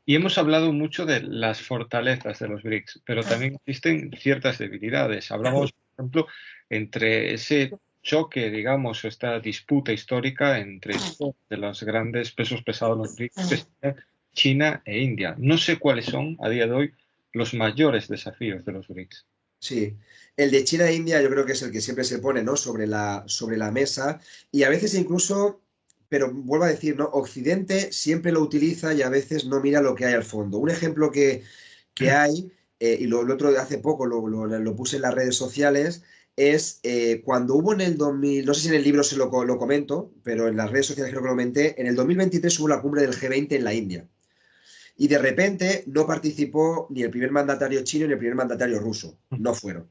Y hemos hablado mucho de las fortalezas de los BRICS, pero también existen ciertas debilidades. Hablamos, por ejemplo, entre ese choque, digamos, o esta disputa histórica entre dos de los grandes pesos pesados de los BRICS, que serían China e India. No sé cuáles son a día de hoy los mayores desafíos de los BRICS. Sí, el de China e India yo creo que es el que siempre se pone, ¿no? sobre la mesa y a veces incluso, pero vuelvo a decir, ¿no? Occidente siempre lo utiliza y a veces no mira lo que hay al fondo. Un ejemplo que hay, y lo otro de hace poco lo puse en las redes sociales, es cuando hubo en el 2000, no sé si en el libro lo comento, pero en las redes sociales creo que lo comenté, en el 2023 hubo la cumbre del G20 en la India. Y de repente no participó ni el primer mandatario chino ni el primer mandatario ruso. No fueron.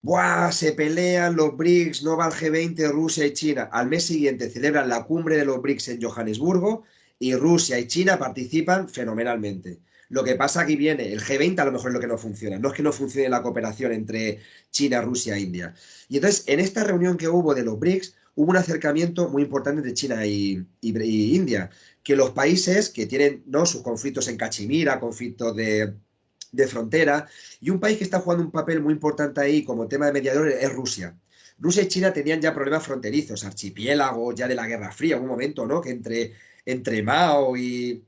¡Buah! Se pelean los BRICS, no va al G20 Rusia y China. Al mes siguiente celebran la cumbre de los BRICS en Johannesburgo y Rusia y China participan fenomenalmente. Lo que pasa aquí viene, el G20 a lo mejor es lo que no funciona. No es que no funcione la cooperación entre China, Rusia e India. Y entonces, en esta reunión que hubo de los BRICS, hubo un acercamiento muy importante entre China y India, que los países que tienen, ¿no?, sus conflictos en Cachemira, conflictos de frontera, y un país que está jugando un papel muy importante ahí como tema de mediador es Rusia. Rusia y China tenían ya problemas fronterizos, archipiélagos ya de la Guerra Fría, un momento, ¿no?, que entre Mao y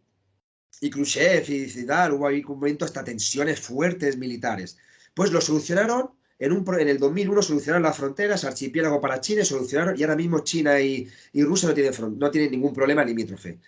Khrushchev y tal, hubo ahí un momento hasta tensiones fuertes militares. Pues lo solucionaron, en el 2001 solucionaron las fronteras, archipiélago para China, solucionaron, y ahora mismo China y Rusia no tienen ningún problema limítrofe.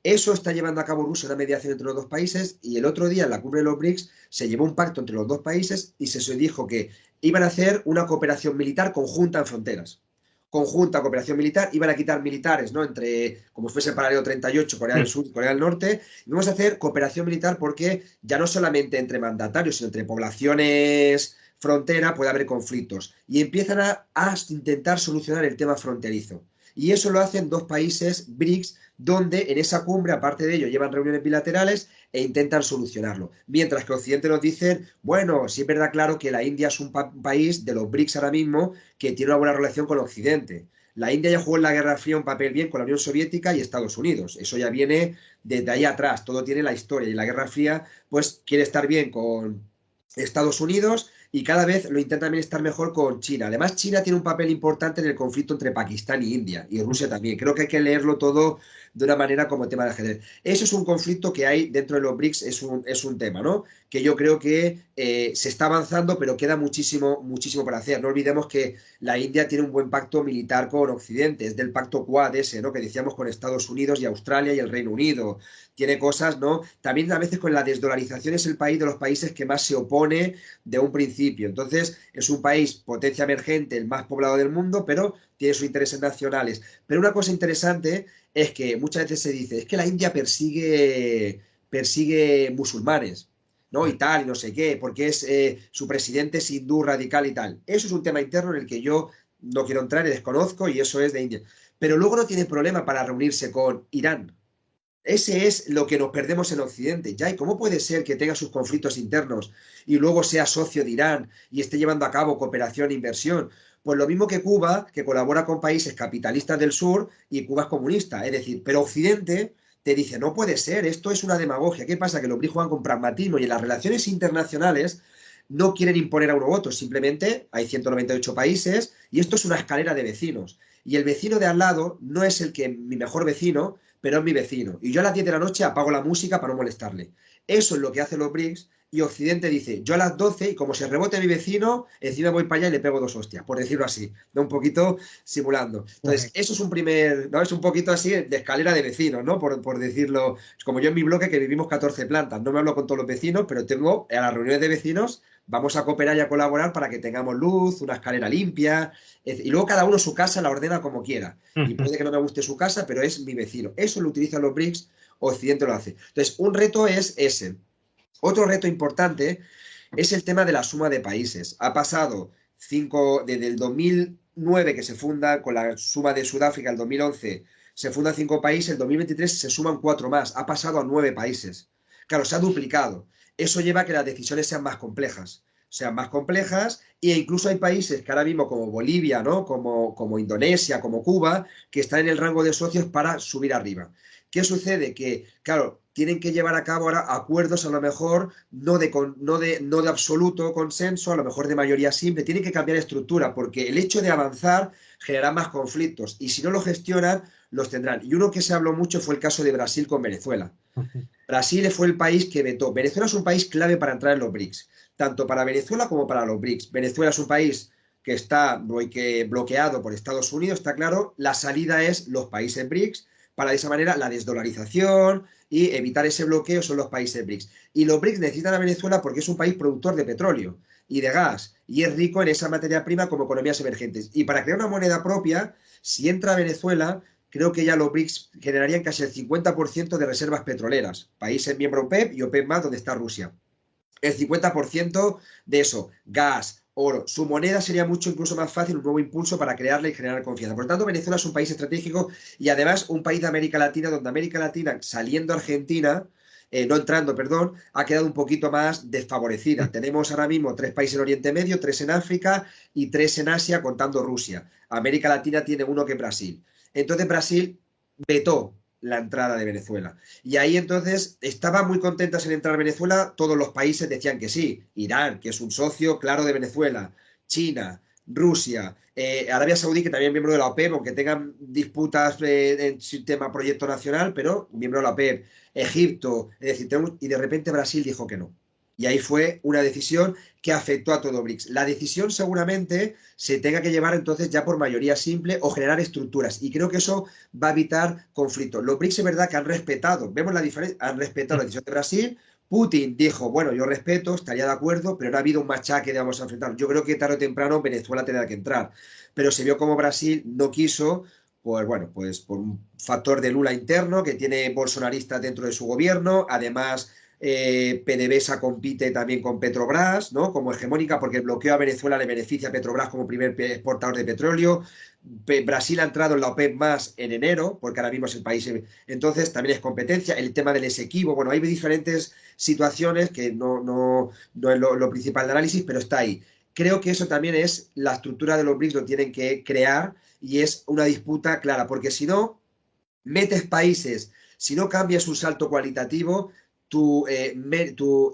Eso está llevando a cabo Rusia, una mediación entre los dos países, y el otro día en la cumbre de los BRICS se llevó un pacto entre los dos países y se dijo que iban a hacer una cooperación militar conjunta en fronteras. Conjunta, cooperación militar, iban a quitar militares, ¿no?, entre, como fuese el paralelo 38, Corea del Sur y Corea del Norte, y vamos a hacer cooperación militar porque ya no solamente entre mandatarios, sino entre poblaciones frontera puede haber conflictos. Y empiezan a intentar solucionar el tema fronterizo. Y eso lo hacen dos países BRICS, donde en esa cumbre, aparte de ello, llevan reuniones bilaterales e intentan solucionarlo. Mientras que Occidente nos dicen, bueno, sí es verdad, claro, que la India es un país de los BRICS ahora mismo que tiene una buena relación con Occidente. La India ya jugó en la Guerra Fría un papel bien con la Unión Soviética y Estados Unidos. Eso ya viene desde ahí atrás, todo tiene la historia. Y la Guerra Fría, pues, quiere estar bien con Estados Unidos y cada vez lo intenta también estar mejor con China. Además, China tiene un papel importante en el conflicto entre Pakistán y India, y Rusia también. Creo que hay que leerlo todo de una manera como tema de ajedrez. Eso es un conflicto que hay dentro de los BRICS, es un tema, ¿no?, que yo creo que se está avanzando, pero queda muchísimo, muchísimo por hacer. No olvidemos que la India tiene un buen pacto militar con Occidente, es del pacto Quad ese, ¿no?, que decíamos con Estados Unidos y Australia y el Reino Unido. Tiene cosas, ¿no? También a veces con la desdolarización es el país de los países que más se opone de un principio. Entonces, es un país potencia emergente, el más poblado del mundo, pero tiene sus intereses nacionales. Pero una cosa interesante es que muchas veces se dice, es que la India persigue musulmanes, ¿no? Y tal, y no sé qué, porque su presidente es hindú radical y tal. Eso es un tema interno en el que yo no quiero entrar y desconozco, y eso es de India. Pero luego no tiene problema para reunirse con Irán. Ese es lo que nos perdemos en Occidente. Ya, ¿y cómo puede ser que tenga sus conflictos internos y luego sea socio de Irán y esté llevando a cabo cooperación e inversión? Pues lo mismo que Cuba, que colabora con países capitalistas del sur, y Cuba es comunista. Es decir, pero Occidente te dice, no puede ser, esto es una demagogia. ¿Qué pasa? Que los BRICS juegan con pragmatismo, y en las relaciones internacionales no quieren imponer a uno u otro, simplemente hay 198 países y esto es una escalera de vecinos. Y el vecino de al lado no es mi mejor vecino, pero es mi vecino. Y yo a las 10 de la noche apago la música para no molestarle. Eso es lo que hacen los BRICS, y Occidente dice, yo a las 12, y como se rebote mi vecino, encima voy para allá y le pego 2 hostias, por decirlo así, ¿no?, un poquito simulando. Entonces, eso es un primer, ¿no?, es un poquito así de escalera de vecinos, ¿no?, por decirlo. Es como yo en mi bloque, que vivimos 14 plantas, no me hablo con todos los vecinos, pero tengo a las reuniones de vecinos, vamos a cooperar y a colaborar para que tengamos luz, una escalera limpia, y luego cada uno su casa la ordena como quiera. Y puede que no me guste su casa, pero es mi vecino. Eso lo utilizan los BRICS, Occidente lo hace. Entonces, un reto es ese. Otro reto importante es el tema de la suma de países. Ha pasado desde el 2009, que se funda con la suma de Sudáfrica, el 2011 se fundan 5 países, el 2023 se suman 4 más, ha pasado a 9 países. Claro, se ha duplicado. Eso lleva a que las decisiones sean más complejas, e incluso hay países que ahora mismo, como Bolivia, ¿no?, como Indonesia, como Cuba, que están en el rango de socios para subir arriba. ¿Qué sucede? Que, claro, tienen que llevar a cabo ahora acuerdos, a lo mejor no de absoluto consenso, a lo mejor de mayoría simple. Tienen que cambiar estructura, porque el hecho de avanzar genera más conflictos, y si no lo gestionan, los tendrán. Y uno que se habló mucho fue el caso de Brasil con Venezuela. Brasil fue el país que vetó. Venezuela es un país clave para entrar en los BRICS, tanto para Venezuela como para los BRICS. Venezuela es un país que está bloqueado por Estados Unidos, está claro. La salida es los países BRICS, para de esa manera la desdolarización y evitar ese bloqueo son los países BRICS. Y los BRICS necesitan a Venezuela porque es un país productor de petróleo y de gas, y es rico en esa materia prima como economías emergentes. Y para crear una moneda propia, si entra Venezuela, creo que ya los BRICS generarían casi el 50% de reservas petroleras. Países miembros OPEP y OPEP más, donde está Rusia. El 50% de eso, gas, oro. Su moneda sería mucho incluso más fácil, un nuevo impulso para crearla y generar confianza. Por lo tanto, Venezuela es un país estratégico, y además un país de América Latina, donde América Latina, saliendo Argentina, no entrando, perdón, ha quedado un poquito más desfavorecida. Tenemos ahora mismo 3 países en Oriente Medio, 3 en África y 3 en Asia, contando Rusia. América Latina tiene uno, que es Brasil. Entonces Brasil vetó la entrada de Venezuela. Y ahí entonces estaban muy contentas en entrar a Venezuela, todos los países decían que sí. Irán, que es un socio claro de Venezuela, China, Rusia, Arabia Saudí, que también es miembro de la OPEP, aunque tengan disputas en su tema proyecto nacional, pero miembro de la OPEP, Egipto, es decir, y de repente Brasil dijo que no. Y ahí fue una decisión que afectó a todo BRICS. La decisión seguramente se tenga que llevar entonces ya por mayoría simple o generar estructuras. Y creo que eso va a evitar conflictos. Los BRICS es verdad que han respetado, vemos la diferencia, han respetado la decisión de Brasil. Putin dijo, bueno, yo respeto, estaría de acuerdo, pero no ha habido un machaque de vamos a enfrentar. Yo creo que tarde o temprano Venezuela tendrá que entrar. Pero se vio como Brasil no quiso, pues bueno, pues por un factor de Lula interno, que tiene bolsonaristas dentro de su gobierno, además PDVSA compite también con Petrobras, ¿no? Como hegemónica, porque el bloqueo a Venezuela le beneficia a Petrobras como primer exportador de petróleo. Brasil ha entrado en la OPEP más en enero, porque ahora mismo es el país. Entonces, también es competencia. El tema del Esequibo, bueno, hay diferentes situaciones que no es lo principal de análisis, pero está ahí. Creo que eso también es la estructura de los BRICS, lo tienen que crear y es una disputa clara, porque si no, metes países, si no cambias un salto cualitativo, tu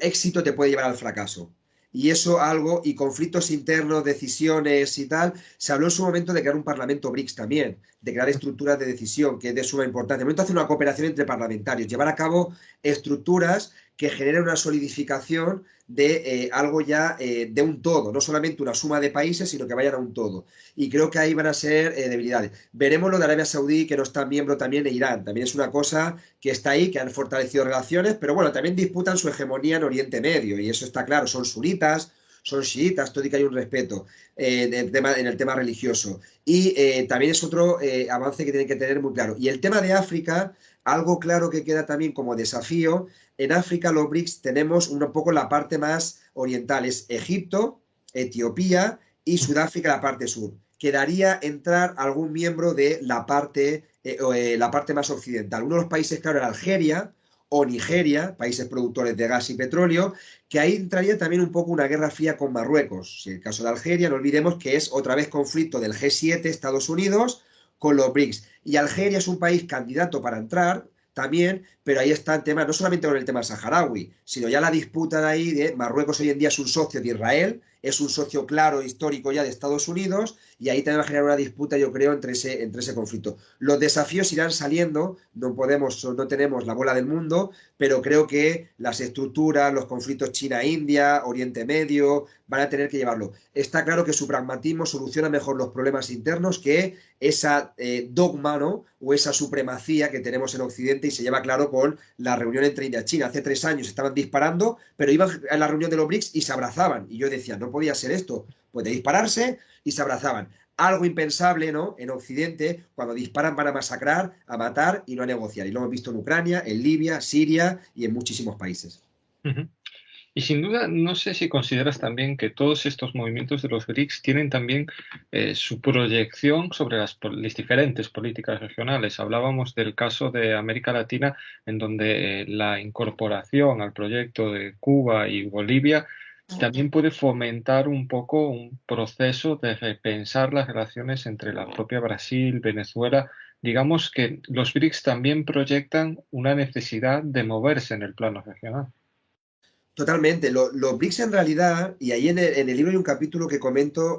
éxito te puede llevar al fracaso. Y eso algo, y conflictos internos, decisiones y tal, se habló en su momento de crear un parlamento BRICS también, de crear estructuras de decisión, que es de suma importancia. De momento hace una cooperación entre parlamentarios, llevar a cabo estructuras que generen una solidificación de algo ya de un todo, no solamente una suma de países, sino que vayan a un todo. Y creo que ahí van a ser debilidades. Veremos lo de Arabia Saudí, que no está miembro también de Irán. También es una cosa que está ahí, que han fortalecido relaciones, pero bueno, también disputan su hegemonía en Oriente Medio, y eso está claro, son sunitas, son chiitas, todo y que hay un respeto en el tema religioso. Y también es otro avance que tienen que tener muy claro. Y el tema de África, algo claro que queda también como desafío, en África los BRICS tenemos un poco la parte más oriental, es Egipto, Etiopía y Sudáfrica la parte sur. Quedaría entrar algún miembro de la parte más occidental. Uno de los países, claro, era Algeria o Nigeria, países productores de gas y petróleo, que ahí entraría también un poco una guerra fría con Marruecos. En el caso de Algeria, no olvidemos que es otra vez conflicto del G7, Estados Unidos, con los BRICS. Y Algeria es un país candidato para entrar también, pero ahí está el tema, no solamente con el tema saharaui, sino ya la disputa de ahí de Marruecos hoy en día es un socio de Israel, es un socio claro histórico ya de Estados Unidos, y ahí también va a generar una disputa, yo creo, entre ese conflicto. Los desafíos irán saliendo, no tenemos la bola del mundo, pero creo que las estructuras, los conflictos China-India, Oriente Medio, van a tener que llevarlo. Está claro que su pragmatismo soluciona mejor los problemas internos que esa dogma, ¿no? O esa supremacía que tenemos en Occidente, y se lleva claro con la reunión entre India y China. Hace 3 años estaban disparando, pero iban a la reunión de los BRICS y se abrazaban. Y yo decía, no podía ser esto. Puede dispararse y se abrazaban. Algo impensable, ¿no? En Occidente, cuando disparan van a masacrar, a matar y no a negociar. Y lo hemos visto en Ucrania, en Libia, Siria y en muchísimos países. Ujú. Y sin duda, no sé si consideras también que todos estos movimientos de los BRICS tienen también su proyección sobre las diferentes políticas regionales. Hablábamos del caso de América Latina, en donde la incorporación al proyecto de Cuba y Bolivia también puede fomentar un poco un proceso de repensar las relaciones entre la propia Brasil, Venezuela. Digamos que los BRICS también proyectan una necesidad de moverse en el plano regional. Totalmente. Los BRICS en realidad, y ahí en el libro hay un capítulo que comento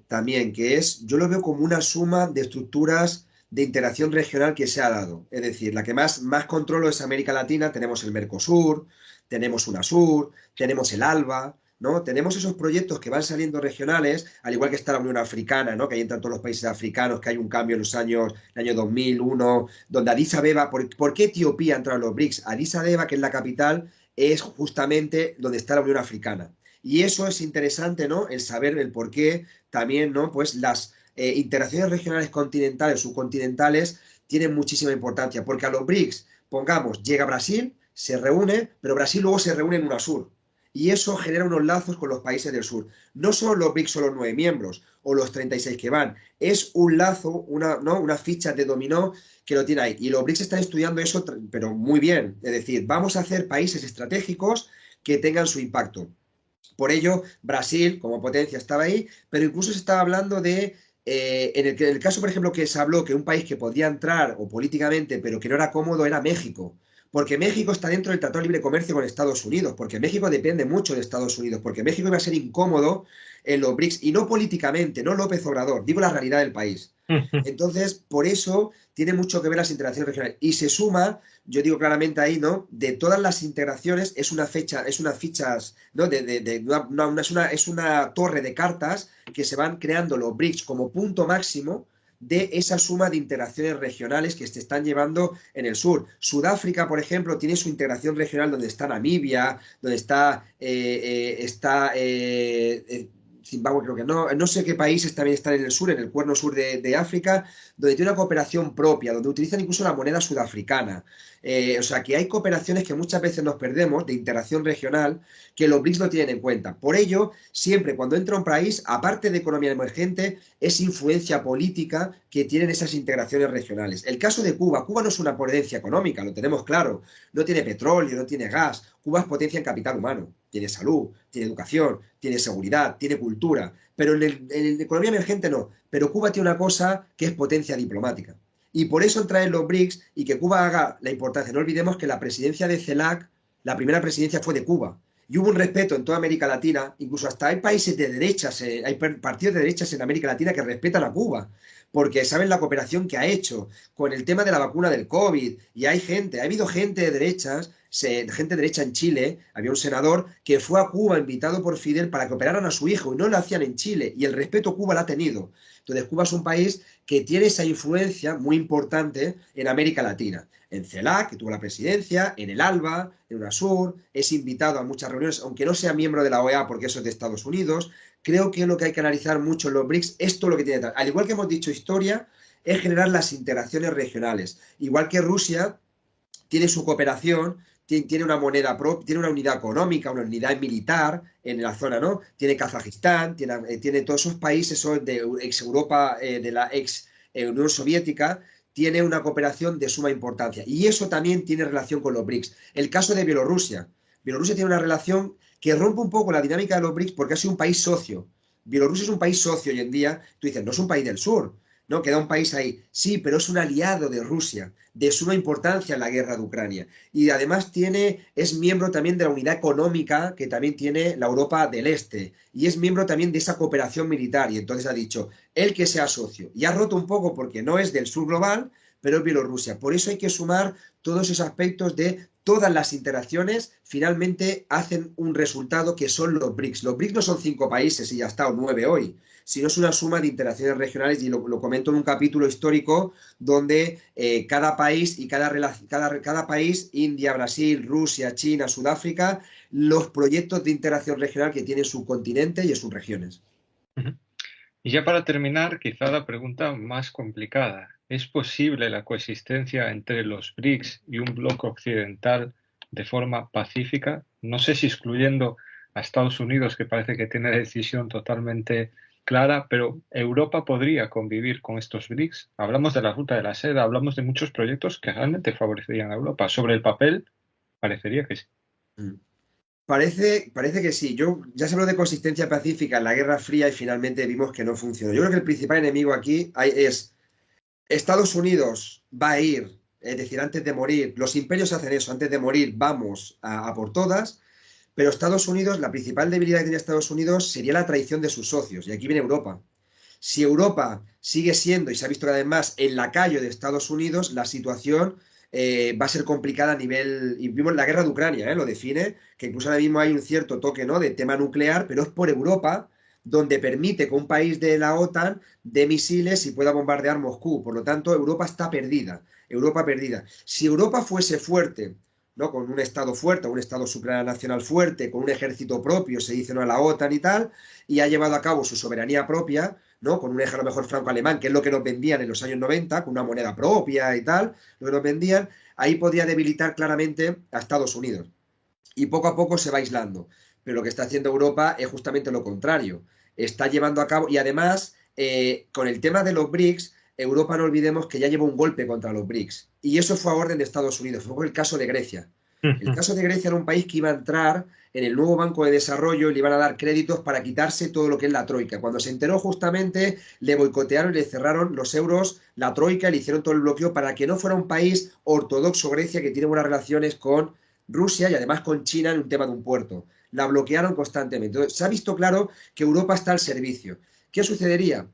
también, que es, yo lo veo como una suma de estructuras de interacción regional que se ha dado. Es decir, la que más controlo es América Latina, tenemos el Mercosur, tenemos UNASUR, tenemos el ALBA, ¿no? Tenemos esos proyectos que van saliendo regionales, al igual que está la Unión Africana, ¿no? Que ahí entran todos los países africanos, que hay un cambio en el año 2001, donde Addis Abeba, ¿por qué Etiopía ha entrado en los BRICS? Addis Abeba, que es la capital, es justamente donde está la Unión Africana. Y eso es interesante, ¿no? El saber el por qué también, ¿no? Pues las interacciones regionales continentales, subcontinentales, tienen muchísima importancia, porque a los BRICS, pongamos, llega Brasil, se reúne, pero Brasil luego se reúne en UNASUR. Y eso genera unos lazos con los países del sur. No son los BRICS son los 9 miembros o los 36 que van. Es un lazo, ¿no? Una ficha de dominó que lo tiene ahí. Y los BRICS están estudiando eso, pero muy bien. Es decir, vamos a hacer países estratégicos que tengan su impacto. Por ello, Brasil como potencia estaba ahí, pero incluso se estaba hablando de en el caso, por ejemplo, que se habló que un país que podía entrar o políticamente, pero que no era cómodo, era México. Porque México está dentro del Tratado de Libre Comercio con Estados Unidos, porque México depende mucho de Estados Unidos, porque México iba a ser incómodo en los BRICS, y no políticamente, no López Obrador, digo la realidad del país. Entonces, por eso tiene mucho que ver las integraciones regionales. Y se suma, yo digo claramente ahí, ¿no? De todas las integraciones, es una fecha, es unas fichas, ¿no? Es una torre de cartas que se van creando los BRICS como punto máximo de esa suma de integraciones regionales que se están llevando en el sur. Sudáfrica, por ejemplo, tiene su integración regional donde está Namibia, donde está Zimbabue, creo que no, no sé qué países también están en el sur, en el cuerno sur de África, donde tiene una cooperación propia, donde utilizan incluso la moneda sudafricana. O sea, que hay cooperaciones que muchas veces nos perdemos de integración regional que los BRICS no tienen en cuenta. Por ello, siempre cuando entra un país, aparte de economía emergente, es influencia política que tienen esas integraciones regionales. El caso de Cuba, Cuba no es una potencia económica, lo tenemos claro, no tiene petróleo, no tiene gas, Cuba es potencia en capital humano, tiene salud, tiene educación, tiene seguridad, tiene cultura, pero en economía emergente no. Pero Cuba tiene una cosa que es potencia diplomática. Y por eso entra en los BRICS y que Cuba haga la importancia. No olvidemos que la presidencia de CELAC, la primera presidencia fue de Cuba. Y hubo un respeto en toda América Latina, incluso hasta hay países de derechas, hay partidos de derechas en América Latina que respetan a Cuba, porque saben la cooperación que ha hecho con el tema de la vacuna del COVID. Y hay gente, ha habido gente de derechas, gente derecha en Chile, había un senador que fue a Cuba invitado por Fidel para que operaran a su hijo y no lo hacían en Chile. Y el respeto Cuba lo ha tenido. Entonces Cuba es un país que tiene esa influencia muy importante en América Latina. En CELAC, que tuvo la presidencia, en el ALBA, en UNASUR, es invitado a muchas reuniones, aunque no sea miembro de la OEA porque eso es de Estados Unidos. Creo que lo que hay que analizar mucho en los BRICS es todo lo que tiene detrás. Al igual que hemos dicho historia, es generar las integraciones regionales. Igual que Rusia tiene su cooperación, tiene una moneda propia, tiene una unidad económica, una unidad militar en la zona, ¿no? Tiene Kazajistán, tiene todos esos países de ex Europa, de la ex Unión Soviética, tiene una cooperación de suma importancia. Y eso también tiene relación con los BRICS. El caso de Bielorrusia. Bielorrusia tiene una relación que rompe un poco la dinámica de los BRICS porque ha sido un país socio. Bielorrusia es un país socio hoy en día. Tú dices, no es un país del sur, ¿no? Queda un país ahí. Sí, pero es un aliado de Rusia, de suma importancia en la guerra de Ucrania. Y además es miembro también de la unidad económica que también tiene la Europa del Este. Y es miembro también de esa cooperación militar. Y entonces ha dicho, el que sea socio. Y ha roto un poco porque no es del sur global, pero es Bielorrusia. Por eso hay que sumar todos esos aspectos de todas las interacciones finalmente hacen un resultado que son los BRICS. Los BRICS no son 5 países y ya está, o 9 hoy, sino es una suma de interacciones regionales y lo comento en un capítulo histórico donde cada país y cada país, India, Brasil, Rusia, China, Sudáfrica, los proyectos de interacción regional que tiene su continente y en sus regiones. Y ya para terminar, quizá la pregunta más complicada. ¿Es posible la coexistencia entre los BRICS y un bloque occidental de forma pacífica? No sé si excluyendo a Estados Unidos, que parece que tiene decisión totalmente clara, pero ¿Europa podría convivir con estos BRICS? Hablamos de la ruta de la seda, hablamos de muchos proyectos que realmente favorecerían a Europa. Sobre el papel, parecería que sí. Mm. Parece que sí. Ya se habló de consistencia pacífica en la Guerra Fría y finalmente vimos que no funcionó. Yo creo que el principal enemigo aquí es Estados Unidos va a ir, es decir, antes de morir, los imperios hacen eso, antes de morir vamos a por todas, pero Estados Unidos, la principal debilidad que tiene Estados Unidos sería la traición de sus socios, y aquí viene Europa. Si Europa sigue siendo, y se ha visto cada vez más, el lacayo de Estados Unidos, la situación va a ser complicada a nivel. Y vimos la guerra de Ucrania, lo define, que incluso ahora mismo hay un cierto toque, ¿no?, de tema nuclear, pero es por Europa donde permite que un país de la OTAN dé misiles y pueda bombardear Moscú. Por lo tanto, Europa está perdida. Europa perdida. Si Europa fuese fuerte, ¿no?, con un Estado fuerte, un Estado supranacional fuerte, con un ejército propio, se dice, ¿no?, a la OTAN y tal, y ha llevado a cabo su soberanía propia, ¿no?, con un ejército mejor franco-alemán, que es lo que nos vendían en los años 90, con una moneda propia y tal, lo que nos vendían, ahí podría debilitar claramente a Estados Unidos. Y poco a poco se va aislando. Pero lo que está haciendo Europa es justamente lo contrario. Está llevando a cabo, y además, con el tema de los BRICS, Europa no olvidemos que ya llevó un golpe contra los BRICS. Y eso fue a orden de Estados Unidos, fue el caso de Grecia. El Ujú. caso de Grecia era un país que iba a entrar en el nuevo Banco de Desarrollo y le iban a dar créditos para quitarse todo lo que es la troika. Cuando se enteró justamente, le boicotearon y le cerraron los euros, la troika, le hicieron todo el bloqueo para que no fuera un país ortodoxo Grecia que tiene buenas relaciones con Rusia y además con China en un tema de un puerto. La bloquearon constantemente. Entonces, se ha visto claro que Europa está al servicio. ¿Qué sucedería?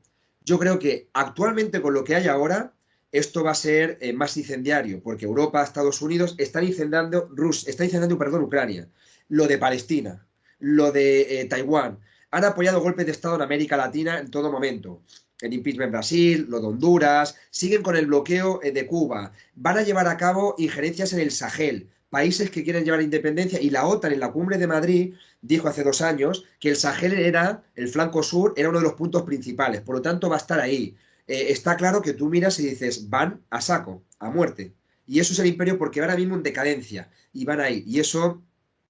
Yo creo que actualmente con lo que hay ahora, esto va a ser más incendiario, porque Europa, Estados Unidos están incendiando, perdón, Ucrania, lo de Palestina, lo de Taiwán. Han apoyado golpes de Estado en América Latina en todo momento. El impeachment en Brasil, lo de Honduras, siguen con el bloqueo de Cuba, van a llevar a cabo injerencias en el Sahel, países que quieren llevar independencia, y la OTAN en la cumbre de Madrid dijo hace 2 años que el Sahel era, el flanco sur, era uno de los puntos principales, por lo tanto va a estar ahí. Está claro que tú miras y dices, van a saco, a muerte. Y eso es el imperio porque ahora mismo en decadencia y van ahí. Y eso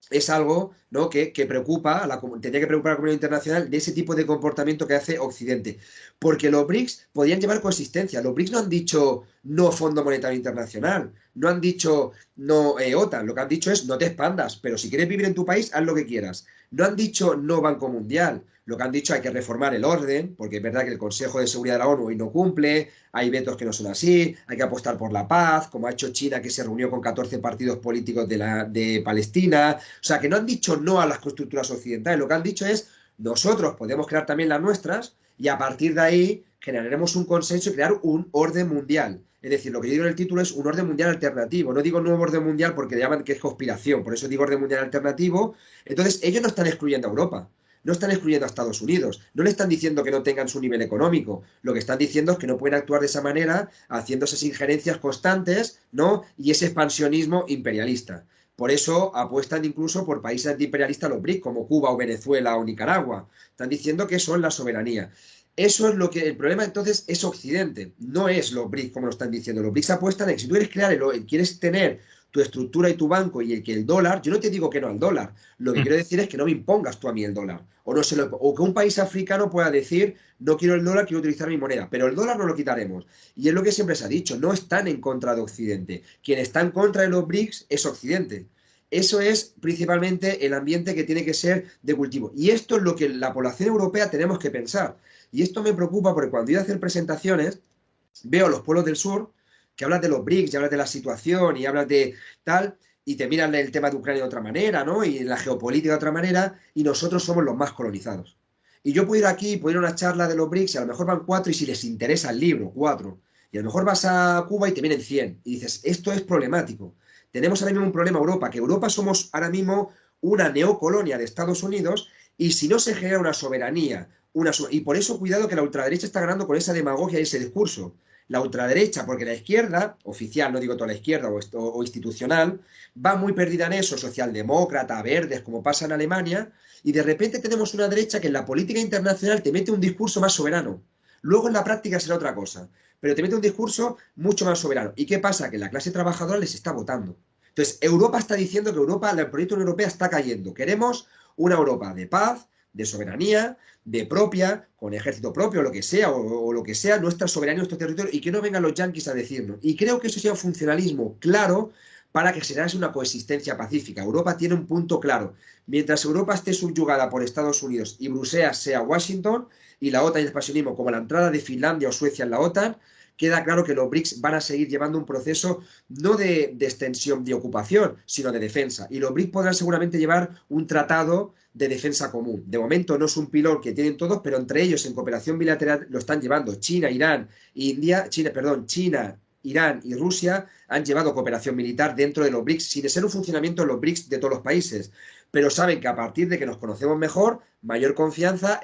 es algo, ¿no?, que preocupa tendría que preocupar a la comunidad internacional de ese tipo de comportamiento que hace Occidente. Porque los BRICS podían llevar coexistencia. Los BRICS no han dicho no Fondo Monetario Internacional, no han dicho no OTAN, lo que han dicho es no te expandas, pero si quieres vivir en tu país, haz lo que quieras. No han dicho no Banco Mundial, lo que han dicho hay que reformar el orden, porque es verdad que el Consejo de Seguridad de la ONU hoy no cumple, hay vetos que no son así, hay que apostar por la paz, como ha hecho China, que se reunió con 14 partidos políticos de Palestina. O sea, que no han dicho no a las estructuras occidentales, lo que han dicho es nosotros podemos crear también las nuestras y a partir de ahí generaremos un consenso y crear un orden mundial. Es decir, lo que yo digo en el título es un orden mundial alternativo. No digo nuevo orden mundial porque llaman que es conspiración, por eso digo orden mundial alternativo. Entonces, ellos no están excluyendo a Europa, no están excluyendo a Estados Unidos, no le están diciendo que no tengan su nivel económico, lo que están diciendo es que no pueden actuar de esa manera, haciendo esas injerencias constantes, ¿no? Y ese expansionismo imperialista. Por eso apuestan incluso por países antiimperialistas los BRICS, como Cuba o Venezuela o Nicaragua. Están diciendo que son la soberanía. Eso es lo que el problema entonces es Occidente, no es los BRICS como lo están diciendo. Los BRICS apuestan en que si tú quieres quieres tener tu estructura y tu banco y el dólar, yo no te digo que no al dólar, lo que quiero decir es que no me impongas tú a mí el dólar. O que un país africano pueda decir, no quiero el dólar, quiero utilizar mi moneda, pero el dólar no lo quitaremos. Y es lo que siempre se ha dicho, no están en contra de Occidente. Quien está en contra de los BRICS es Occidente. Eso es principalmente el ambiente que tiene que ser de cultivo. Y esto es lo que la población europea tenemos que pensar. Y esto me preocupa porque cuando yo a hacer presentaciones, veo los pueblos del sur que hablas de los BRICS, y hablas de la situación y hablas de tal, y te miran el tema de Ucrania de otra manera, ¿no? Y la geopolítica de otra manera, y nosotros somos los más colonizados. Y yo puedo ir aquí, puedo ir a una charla de los BRICS, y a lo mejor van 4, y si les interesa el libro, 4. Y a lo mejor vas a Cuba y te vienen 100. Y dices, esto es problemático. Tenemos ahora mismo un problema Europa, que Europa somos ahora mismo una neocolonia de Estados Unidos, y si no se genera una soberanía, y por eso cuidado que la ultraderecha está ganando con esa demagogia y ese discurso. La ultraderecha, porque la izquierda, oficial, no digo toda la izquierda o institucional, va muy perdida en eso, socialdemócrata, verdes, como pasa en Alemania, y de repente tenemos una derecha que en la política internacional te mete un discurso más soberano. Luego en la práctica será otra cosa, pero te mete un discurso mucho más soberano. ¿Y qué pasa? Que la clase trabajadora les está votando. Entonces, Europa está diciendo que el proyecto de Unión Europea está cayendo. Queremos una Europa de paz, de soberanía, de propia, con ejército propio, lo que sea, o lo que sea, nuestra soberanía, nuestro territorio, y que no vengan los yanquis a decirnos. Y creo que eso sea un funcionalismo claro para que se generase una coexistencia pacífica. Europa tiene un punto claro. Mientras Europa esté subyugada por Estados Unidos y Bruselas sea Washington, y la OTAN y el expansionismo como la entrada de Finlandia o Suecia en la OTAN, queda claro que los BRICS van a seguir llevando un proceso no de extensión de ocupación, sino de defensa. Y los BRICS podrán seguramente llevar un tratado de defensa común. De momento no es un pilón que tienen todos, pero entre ellos en cooperación bilateral lo están llevando. China, Irán y Rusia han llevado cooperación militar dentro de los BRICS, sin ser un funcionamiento de los BRICS de todos los países. Pero saben que a partir de que nos conocemos mejor, mayor confianza,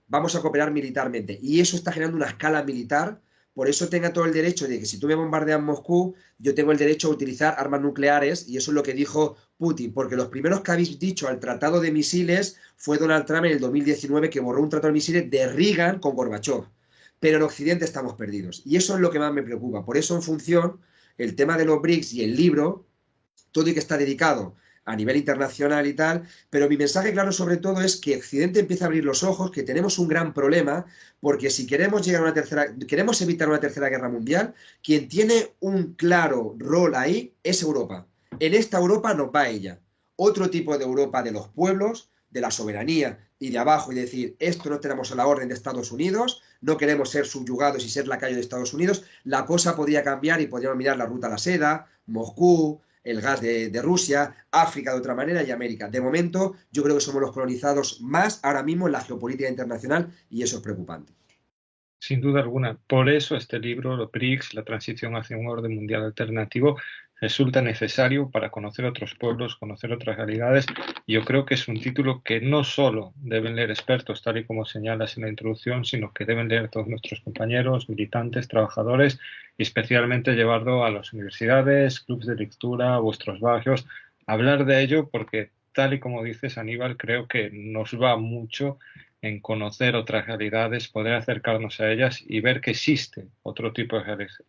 vamos a cooperar militarmente. Y eso está generando una escala militar. Por eso tenga todo el derecho de que si tú me bombardeas Moscú, yo tengo el derecho a utilizar armas nucleares, y eso es lo que dijo Putin, porque los primeros que habéis dicho al tratado de misiles fue Donald Trump en el 2019, que borró un tratado de misiles de Reagan con Gorbachev. Pero en Occidente estamos perdidos. Y eso es lo que más me preocupa. Por eso, en función, el tema de los BRICS y el libro, todo y que está dedicado a nivel internacional y tal, pero mi mensaje claro sobre todo es que Occidente empieza a abrir los ojos, que tenemos un gran problema, porque si queremos llegar a queremos evitar una tercera guerra mundial, quien tiene un claro rol ahí es Europa. En esta Europa nos va ella. Otro tipo de Europa de los pueblos, de la soberanía y de abajo y decir, esto no tenemos a la orden de Estados Unidos, no queremos ser subyugados y ser lacayo de Estados Unidos, la cosa podría cambiar y podríamos mirar la ruta a la seda, Moscú, el gas de Rusia, África de otra manera y América. De momento, yo creo que somos los colonizados más ahora mismo en la geopolítica internacional y eso es preocupante. Sin duda alguna. Por eso este libro, los BRICS, la transición hacia un orden mundial alternativo, resulta necesario para conocer otros pueblos, conocer otras realidades. Y yo creo que es un título que no solo deben leer expertos, tal y como señalas en la introducción, sino que deben leer todos nuestros compañeros, militantes, trabajadores, y especialmente llevarlo a las universidades, clubes de lectura, a vuestros barrios, hablar de ello, porque tal y como dices, Aníbal, creo que nos va mucho en conocer otras realidades, poder acercarnos a ellas y ver que existe otro tipo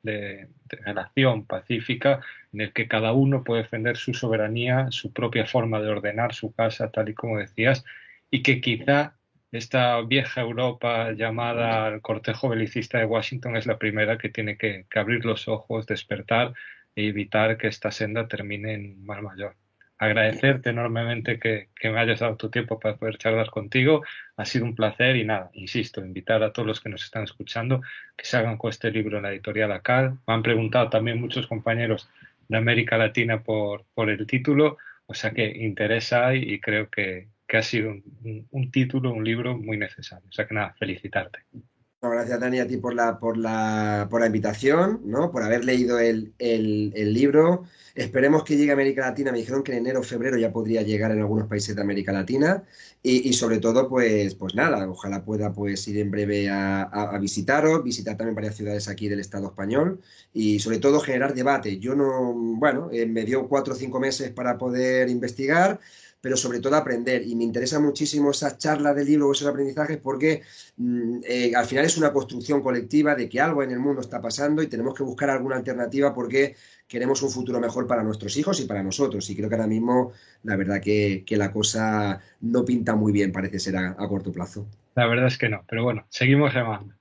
de relación pacífica en el que cada uno puede defender su soberanía, su propia forma de ordenar su casa, tal y como decías, y que quizá esta vieja Europa llamada al cortejo belicista de Washington es la primera que tiene que abrir los ojos, despertar e evitar que esta senda termine en un mal mayor. Agradecerte enormemente que me hayas dado tu tiempo para poder charlar contigo. Ha sido un placer y nada, insisto, invitar a todos los que nos están escuchando que se hagan con este libro en la editorial ACAD. Me han preguntado también muchos compañeros de América Latina por el título, o sea que interesa hay y creo que ha sido un título, un libro muy necesario. O sea que nada, felicitarte. No, gracias, Dani, a ti por la invitación, ¿no? Por haber leído el libro. Esperemos que llegue a América Latina. Me dijeron que en enero o febrero ya podría llegar en algunos países de América Latina. Y sobre todo, pues nada, ojalá pueda pues, ir en breve a visitaros, visitar también varias ciudades aquí del Estado español y sobre todo generar debate. Yo no, bueno, me dio 4 o 5 meses para poder investigar, pero sobre todo aprender. Y me interesa muchísimo esas charlas del libro o esos aprendizajes porque al final es una construcción colectiva de que algo en el mundo está pasando y tenemos que buscar alguna alternativa porque queremos un futuro mejor para nuestros hijos y para nosotros. Y creo que ahora mismo la verdad que la cosa no pinta muy bien, parece ser a corto plazo. La verdad es que no, pero bueno, seguimos remando.